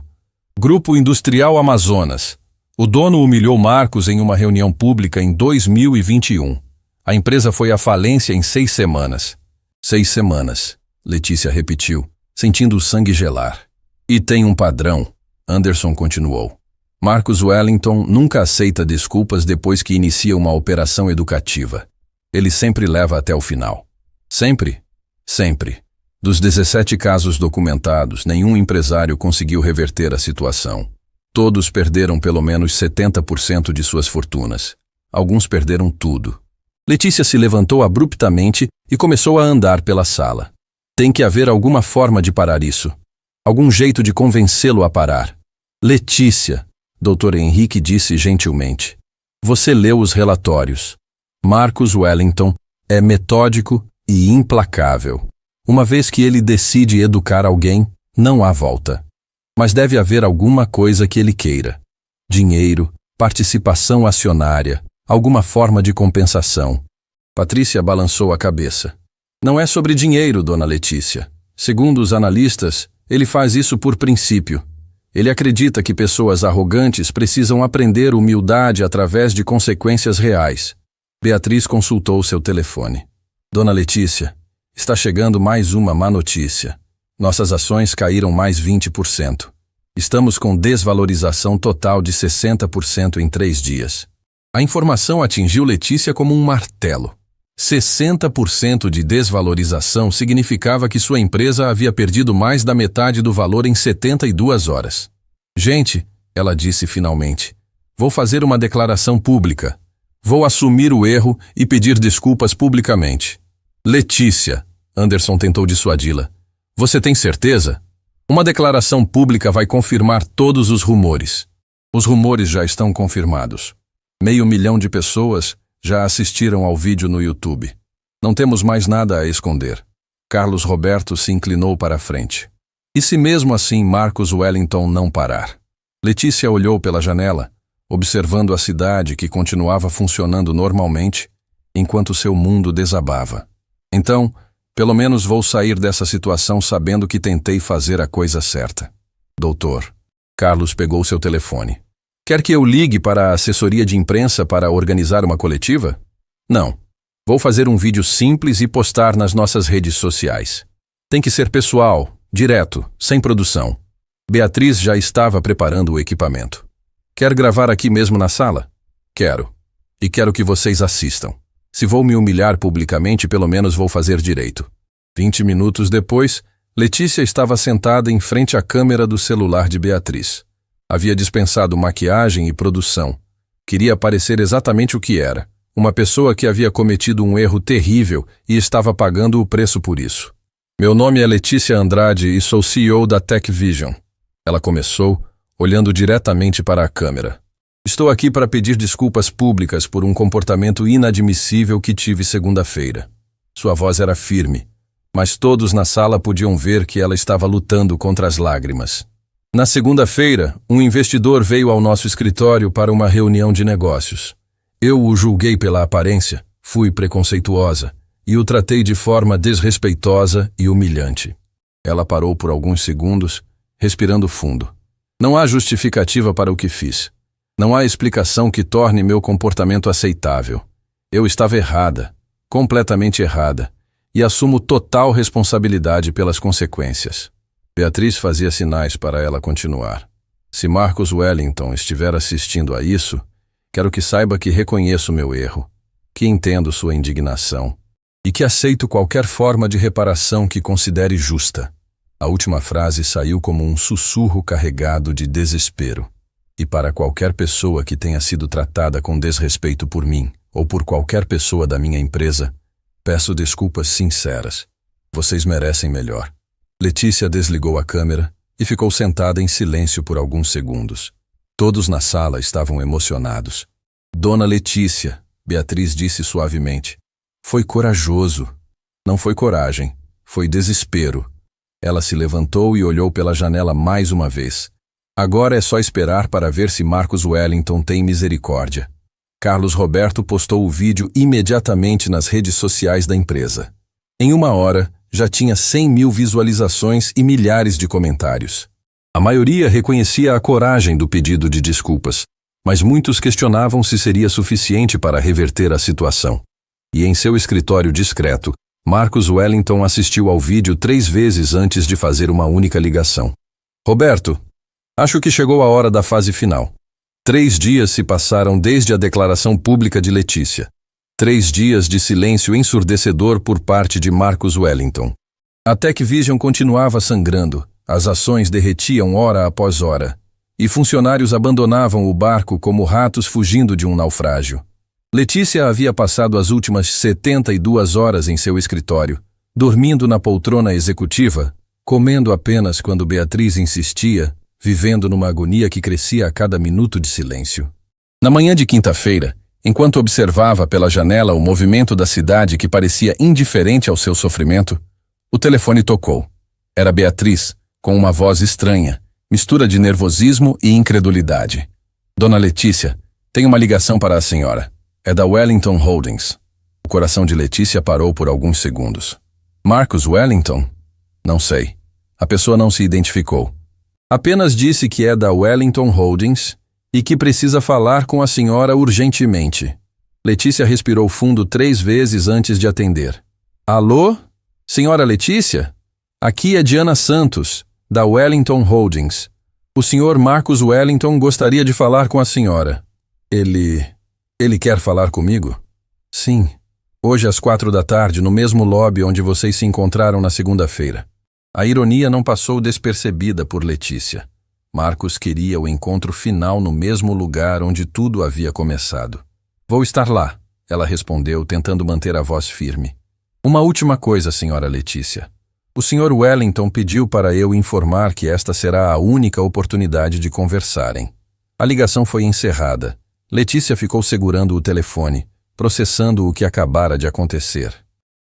Grupo Industrial Amazonas. O dono humilhou Marcos em uma reunião pública em 2021. A empresa foi à falência em 6 semanas. 6 semanas, Letícia repetiu, sentindo o sangue gelar. E tem um padrão, Anderson continuou. Marcus Wellington nunca aceita desculpas depois que inicia uma operação educativa. Ele sempre leva até o final. Sempre? Sempre. Dos 17 casos documentados, nenhum empresário conseguiu reverter a situação. Todos perderam pelo menos 70% de suas fortunas. Alguns perderam tudo. Letícia se levantou abruptamente e começou a andar pela sala. Tem que haver alguma forma de parar isso. Algum jeito de convencê-lo a parar. Letícia, Dr. Henrique disse gentilmente. Você leu os relatórios. Marcus Wellington é metódico e implacável. Uma vez que ele decide educar alguém, não há volta. Mas deve haver alguma coisa que ele queira. Dinheiro, participação acionária, alguma forma de compensação. Patrícia balançou a cabeça. Não é sobre dinheiro, dona Letícia. Segundo os analistas, ele faz isso por princípio. Ele acredita que pessoas arrogantes precisam aprender humildade através de consequências reais. Beatriz consultou seu telefone. Dona Letícia, está chegando mais uma má notícia. Nossas ações caíram mais 20%. Estamos com desvalorização total de 60% em 3 dias. A informação atingiu Letícia como um martelo. 60% de desvalorização significava que sua empresa havia perdido mais da metade do valor em 72 horas. Gente, ela disse finalmente, vou fazer uma declaração pública. Vou assumir o erro e pedir desculpas publicamente. Letícia, Anderson tentou dissuadi-la. Você tem certeza? Uma declaração pública vai confirmar todos os rumores. Os rumores já estão confirmados. 500 mil de pessoas já assistiram ao vídeo no YouTube. Não temos mais nada a esconder. Carlos Roberto se inclinou para a frente. E se mesmo assim Marcus Wellington não parar? Letícia olhou pela janela, observando a cidade que continuava funcionando normalmente, enquanto seu mundo desabava. Então, pelo menos vou sair dessa situação sabendo que tentei fazer a coisa certa. Doutor. Carlos pegou seu telefone. Quer que eu ligue para a assessoria de imprensa para organizar uma coletiva? Não. Vou fazer um vídeo simples e postar nas nossas redes sociais. Tem que ser pessoal, direto, sem produção. Beatriz já estava preparando o equipamento. Quer gravar aqui mesmo na sala? Quero. E quero que vocês assistam. Se vou me humilhar publicamente, pelo menos vou fazer direito. 20 minutos depois, Letícia estava sentada em frente à câmera do celular de Beatriz. Havia dispensado maquiagem e produção. Queria parecer exatamente o que era, uma pessoa que havia cometido um erro terrível e estava pagando o preço por isso. Meu nome é Letícia Andrade e sou CEO da Tech Vision. Ela começou, olhando diretamente para a câmera. Estou aqui para pedir desculpas públicas por um comportamento inadmissível que tive segunda-feira. Sua voz era firme, mas todos na sala podiam ver que ela estava lutando contra as lágrimas. Na segunda-feira, um investidor veio ao nosso escritório para uma reunião de negócios. Eu o julguei pela aparência, fui preconceituosa e o tratei de forma desrespeitosa e humilhante. Ela parou por alguns segundos, respirando fundo. Não há justificativa para o que fiz. Não há explicação que torne meu comportamento aceitável. Eu estava errada, completamente errada, e assumo total responsabilidade pelas consequências. Beatriz fazia sinais para ela continuar. Se Marcus Wellington estiver assistindo a isso, quero que saiba que reconheço meu erro, que entendo sua indignação e que aceito qualquer forma de reparação que considere justa. A última frase saiu como um sussurro carregado de desespero. E para qualquer pessoa que tenha sido tratada com desrespeito por mim ou por qualquer pessoa da minha empresa, peço desculpas sinceras. Vocês merecem melhor. Letícia desligou a câmera e ficou sentada em silêncio por alguns segundos. Todos na sala estavam emocionados. Dona Letícia, Beatriz disse suavemente, foi corajoso. Não foi coragem, foi desespero. Ela se levantou e olhou pela janela mais uma vez. Agora é só esperar para ver se Marcus Wellington tem misericórdia. Carlos Roberto postou o vídeo imediatamente nas redes sociais da empresa. Em 1 hora, já tinha 100.000 visualizações e milhares de comentários. A maioria reconhecia a coragem do pedido de desculpas, mas muitos questionavam se seria suficiente para reverter a situação. E em seu escritório discreto, Marcus Wellington assistiu ao vídeo 3 vezes antes de fazer uma única ligação. Roberto, acho que chegou a hora da fase final. 3 dias se passaram desde a declaração pública de Letícia. 3 dias de silêncio ensurdecedor por parte de Marcus Wellington. A Tech Vision continuava sangrando, as ações derretiam hora após hora, e funcionários abandonavam o barco como ratos fugindo de um naufrágio. Letícia havia passado as últimas 72 horas em seu escritório, dormindo na poltrona executiva, comendo apenas quando Beatriz insistia, vivendo numa agonia que crescia a cada minuto de silêncio. Na manhã de quinta-feira, enquanto observava pela janela o movimento da cidade que parecia indiferente ao seu sofrimento, o telefone tocou. Era Beatriz, com uma voz estranha, mistura de nervosismo e incredulidade. Dona Letícia, tenho uma ligação para a senhora. É da Wellington Holdings. O coração de Letícia parou por alguns segundos. Marcus Wellington? Não sei. A pessoa não se identificou. Apenas disse que é da Wellington Holdings e que precisa falar com a senhora urgentemente. Letícia respirou fundo 3 vezes antes de atender. Alô? Senhora Letícia? Aqui é Diana Santos, da Wellington Holdings. O senhor Marcus Wellington gostaria de falar com a senhora. Ele quer falar comigo? Sim. Hoje às 4 da tarde, no mesmo lobby onde vocês se encontraram na segunda-feira. A ironia não passou despercebida por Letícia. Marcus queria o encontro final no mesmo lugar onde tudo havia começado. Vou estar lá, ela respondeu, tentando manter a voz firme. Uma última coisa, senhora Letícia. O senhor Wellington pediu para eu informar que esta será a única oportunidade de conversarem. A ligação foi encerrada. Letícia ficou segurando o telefone, processando o que acabara de acontecer.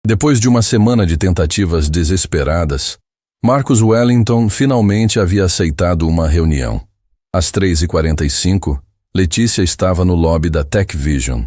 Depois de uma semana de tentativas desesperadas, Marcus Wellington finalmente havia aceitado uma reunião. Às 3h45, Letícia estava no lobby da Tech Vision.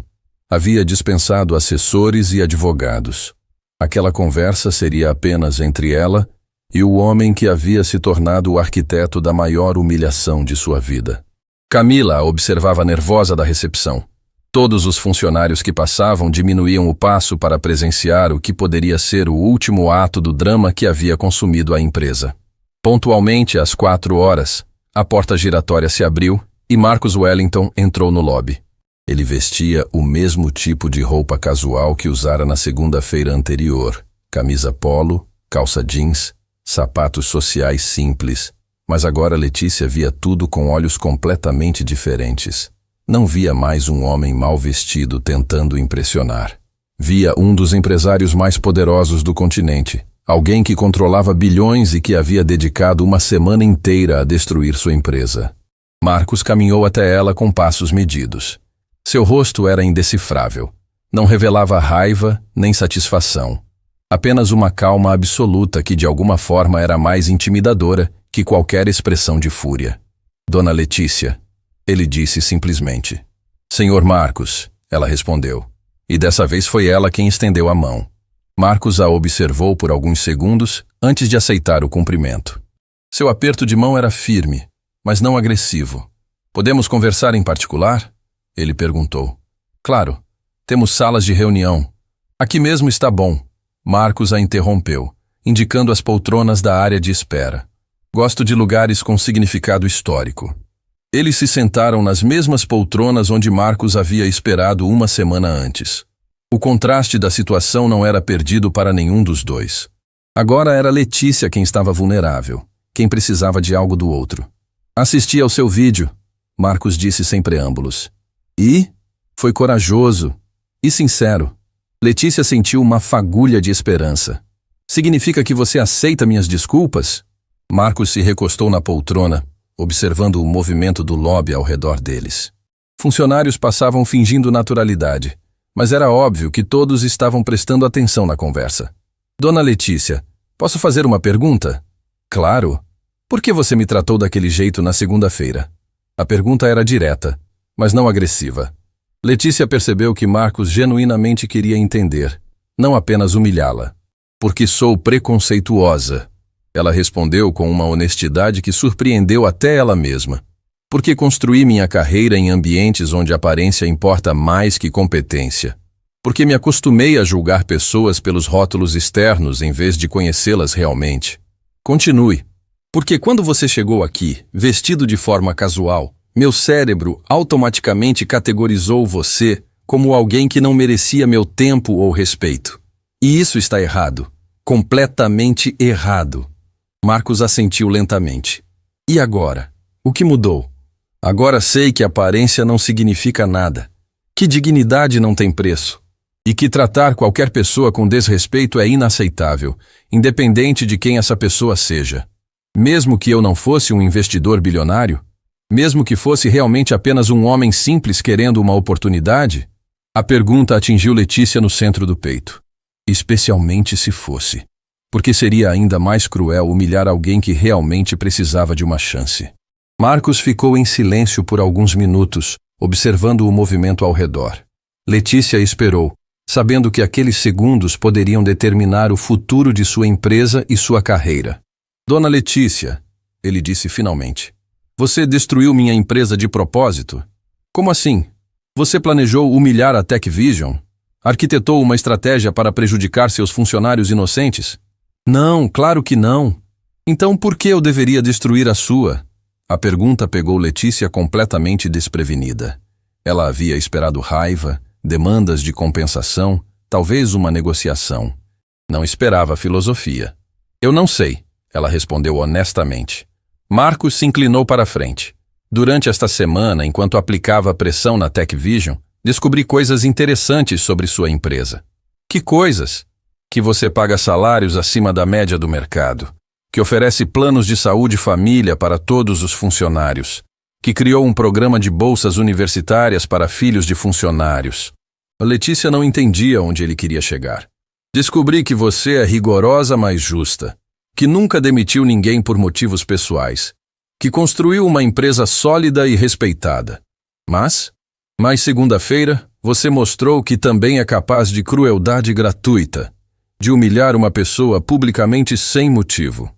Havia dispensado assessores e advogados. Aquela conversa seria apenas entre ela e o homem que havia se tornado o arquiteto da maior humilhação de sua vida. Camila a observava nervosa da recepção. Todos os funcionários que passavam diminuíam o passo para presenciar o que poderia ser o último ato do drama que havia consumido a empresa. Pontualmente às 4 horas, a porta giratória se abriu e Marcus Wellington entrou no lobby. Ele vestia o mesmo tipo de roupa casual que usara na segunda-feira anterior, camisa polo, calça jeans, sapatos sociais simples, mas agora Letícia via tudo com olhos completamente diferentes. Não via mais um homem mal vestido tentando impressionar. Via um dos empresários mais poderosos do continente, alguém que controlava bilhões e que havia dedicado uma semana inteira a destruir sua empresa. Marcos caminhou até ela com passos medidos. Seu rosto era indecifrável. Não revelava raiva nem satisfação. Apenas uma calma absoluta que de alguma forma era mais intimidadora que qualquer expressão de fúria. Dona Letícia, ele disse simplesmente. Senhor Marcos, ela respondeu. E dessa vez foi ela quem estendeu a mão. Marcos a observou por alguns segundos antes de aceitar o cumprimento. Seu aperto de mão era firme, mas não agressivo. Podemos conversar em particular? Ele perguntou. Claro, temos salas de reunião. Aqui mesmo está bom. Marcos a interrompeu, indicando as poltronas da área de espera. Gosto de lugares com significado histórico. Eles se sentaram nas mesmas poltronas onde Marcos havia esperado uma semana antes. O contraste da situação não era perdido para nenhum dos dois. Agora era Letícia quem estava vulnerável, quem precisava de algo do outro. Assisti ao seu vídeo, Marcos disse sem preâmbulos. E? Foi corajoso e sincero. Letícia sentiu uma fagulha de esperança. Significa que você aceita minhas desculpas? Marcos se recostou na poltrona, observando o movimento do lobby ao redor deles. Funcionários passavam fingindo naturalidade, mas era óbvio que todos estavam prestando atenção na conversa. Dona Letícia, posso fazer uma pergunta? Claro. Por que você me tratou daquele jeito na segunda-feira? A pergunta era direta, mas não agressiva. Letícia percebeu que Marcos genuinamente queria entender, não apenas humilhá-la. Porque sou preconceituosa. Ela respondeu com uma honestidade que surpreendeu até ela mesma. Porque construí minha carreira em ambientes onde a aparência importa mais que competência. Porque me acostumei a julgar pessoas pelos rótulos externos em vez de conhecê-las realmente. Continue. Porque quando você chegou aqui, vestido de forma casual, meu cérebro automaticamente categorizou você como alguém que não merecia meu tempo ou respeito. E isso está errado. Completamente errado. Marcos assentiu lentamente. E agora? O que mudou? Agora sei que aparência não significa nada. Que dignidade não tem preço. E que tratar qualquer pessoa com desrespeito é inaceitável, independente de quem essa pessoa seja. Mesmo que eu não fosse um investidor bilionário, mesmo que fosse realmente apenas um homem simples querendo uma oportunidade, a pergunta atingiu Letícia no centro do peito. Especialmente se fosse. Porque seria ainda mais cruel humilhar alguém que realmente precisava de uma chance. Marcos ficou em silêncio por alguns minutos, observando o movimento ao redor. Letícia esperou, sabendo que aqueles segundos poderiam determinar o futuro de sua empresa e sua carreira. Dona Letícia, ele disse finalmente, você destruiu minha empresa de propósito? Como assim? Você planejou humilhar a TechVision? Arquitetou uma estratégia para prejudicar seus funcionários inocentes? Não, claro que não. Então por que eu deveria destruir a sua? A pergunta pegou Letícia completamente desprevenida. Ela havia esperado raiva, demandas de compensação, talvez uma negociação. Não esperava filosofia. Eu não sei, ela respondeu honestamente. Marcos se inclinou para a frente. Durante esta semana, enquanto aplicava pressão na TechVision, descobri coisas interessantes sobre sua empresa. Que coisas? Que você paga salários acima da média do mercado, que oferece planos de saúde e família para todos os funcionários, que criou um programa de bolsas universitárias para filhos de funcionários. A Letícia não entendia onde ele queria chegar. Descobri que você é rigorosa, mas justa, que nunca demitiu ninguém por motivos pessoais, que construiu uma empresa sólida e respeitada. Mas segunda-feira, você mostrou que também é capaz de crueldade gratuita, de humilhar uma pessoa publicamente sem motivo.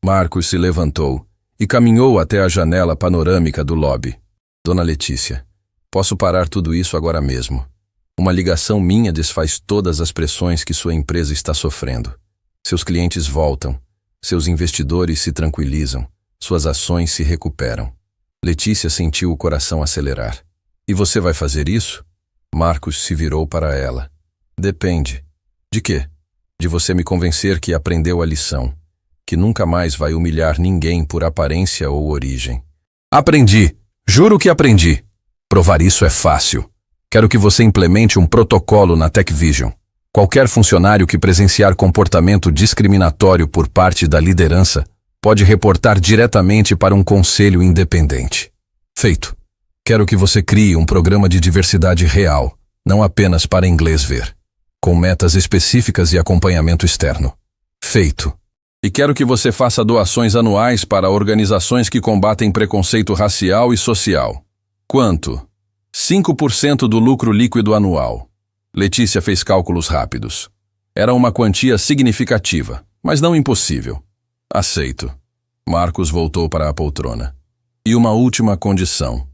Marcos se levantou e caminhou até a janela panorâmica do lobby. Dona Letícia, posso parar tudo isso agora mesmo. Uma ligação minha desfaz todas as pressões que sua empresa está sofrendo. Seus clientes voltam, seus investidores se tranquilizam, suas ações se recuperam. Letícia sentiu o coração acelerar. E você vai fazer isso? Marcos se virou para ela. Depende. De quê? De você me convencer que aprendeu a lição, que nunca mais vai humilhar ninguém por aparência ou origem. Aprendi! Juro que aprendi! Provar isso é fácil. Quero que você implemente um protocolo na TechVision. Qualquer funcionário que presenciar comportamento discriminatório por parte da liderança pode reportar diretamente para um conselho independente. Feito. Quero que você crie um programa de diversidade real, não apenas para inglês ver, com metas específicas e acompanhamento externo. Feito. E quero que você faça doações anuais para organizações que combatem preconceito racial e social. Quanto? 5% do lucro líquido anual. Letícia fez cálculos rápidos. Era uma quantia significativa, mas não impossível. Aceito. Marcos voltou para a poltrona. E uma última condição.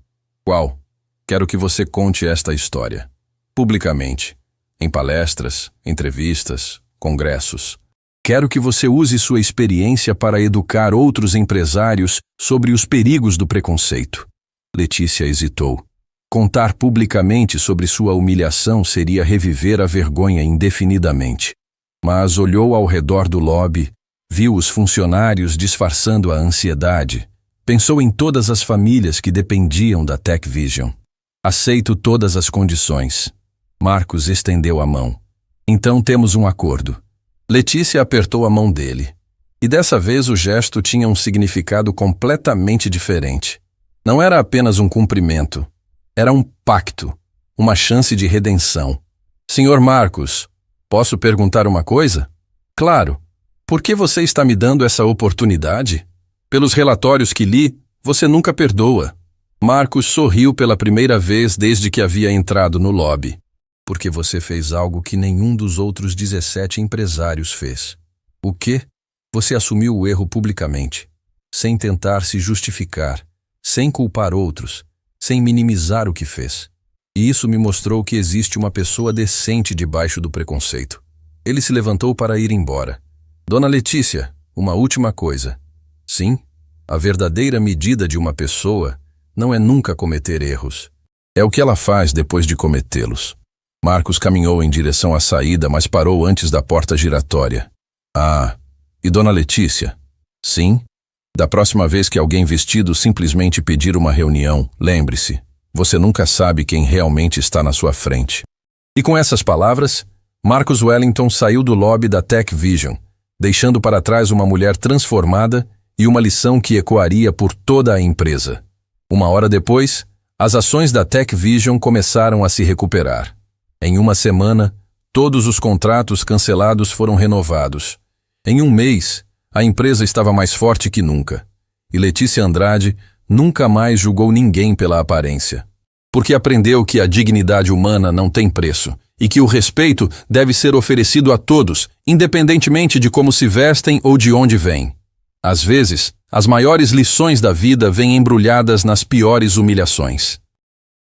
Qual? Quero que você conte esta história. Publicamente. Em palestras, entrevistas, congressos. Quero que você use sua experiência para educar outros empresários sobre os perigos do preconceito. Letícia hesitou. Contar publicamente sobre sua humilhação seria reviver a vergonha indefinidamente. Mas olhou ao redor do lobby, viu os funcionários disfarçando a ansiedade, pensou em todas as famílias que dependiam da TechVision. Aceito todas as condições. Marcos estendeu a mão. Então temos um acordo. Letícia apertou a mão dele. E dessa vez o gesto tinha um significado completamente diferente. Não era apenas um cumprimento. Era um pacto, uma chance de redenção. Senhor Marcos, posso perguntar uma coisa? Claro. Por que você está me dando essa oportunidade? Pelos relatórios que li, você nunca perdoa. Marcos sorriu pela primeira vez desde que havia entrado no lobby. Porque você fez algo que nenhum dos outros 17 empresários fez. O quê? Você assumiu o erro publicamente, sem tentar se justificar, sem culpar outros, sem minimizar o que fez. E isso me mostrou que existe uma pessoa decente debaixo do preconceito. Ele se levantou para ir embora. Dona Letícia, uma última coisa. Sim, a verdadeira medida de uma pessoa não é nunca cometer erros. É o que ela faz depois de cometê-los. Marcos caminhou em direção à saída, mas parou antes da porta giratória. Ah, e Dona Letícia? Sim? Da próxima vez que alguém vestido simplesmente pedir uma reunião, lembre-se, você nunca sabe quem realmente está na sua frente. E com essas palavras, Marcos Wellington saiu do lobby da TechVision, deixando para trás uma mulher transformada e uma lição que ecoaria por toda a empresa. Uma hora depois, as ações da TechVision começaram a se recuperar. Em uma semana, todos os contratos cancelados foram renovados. Em um mês, a empresa estava mais forte que nunca. E Letícia Andrade nunca mais julgou ninguém pela aparência. Porque aprendeu que a dignidade humana não tem preço e que o respeito deve ser oferecido a todos, independentemente de como se vestem ou de onde vêm. Às vezes, as maiores lições da vida vêm embrulhadas nas piores humilhações.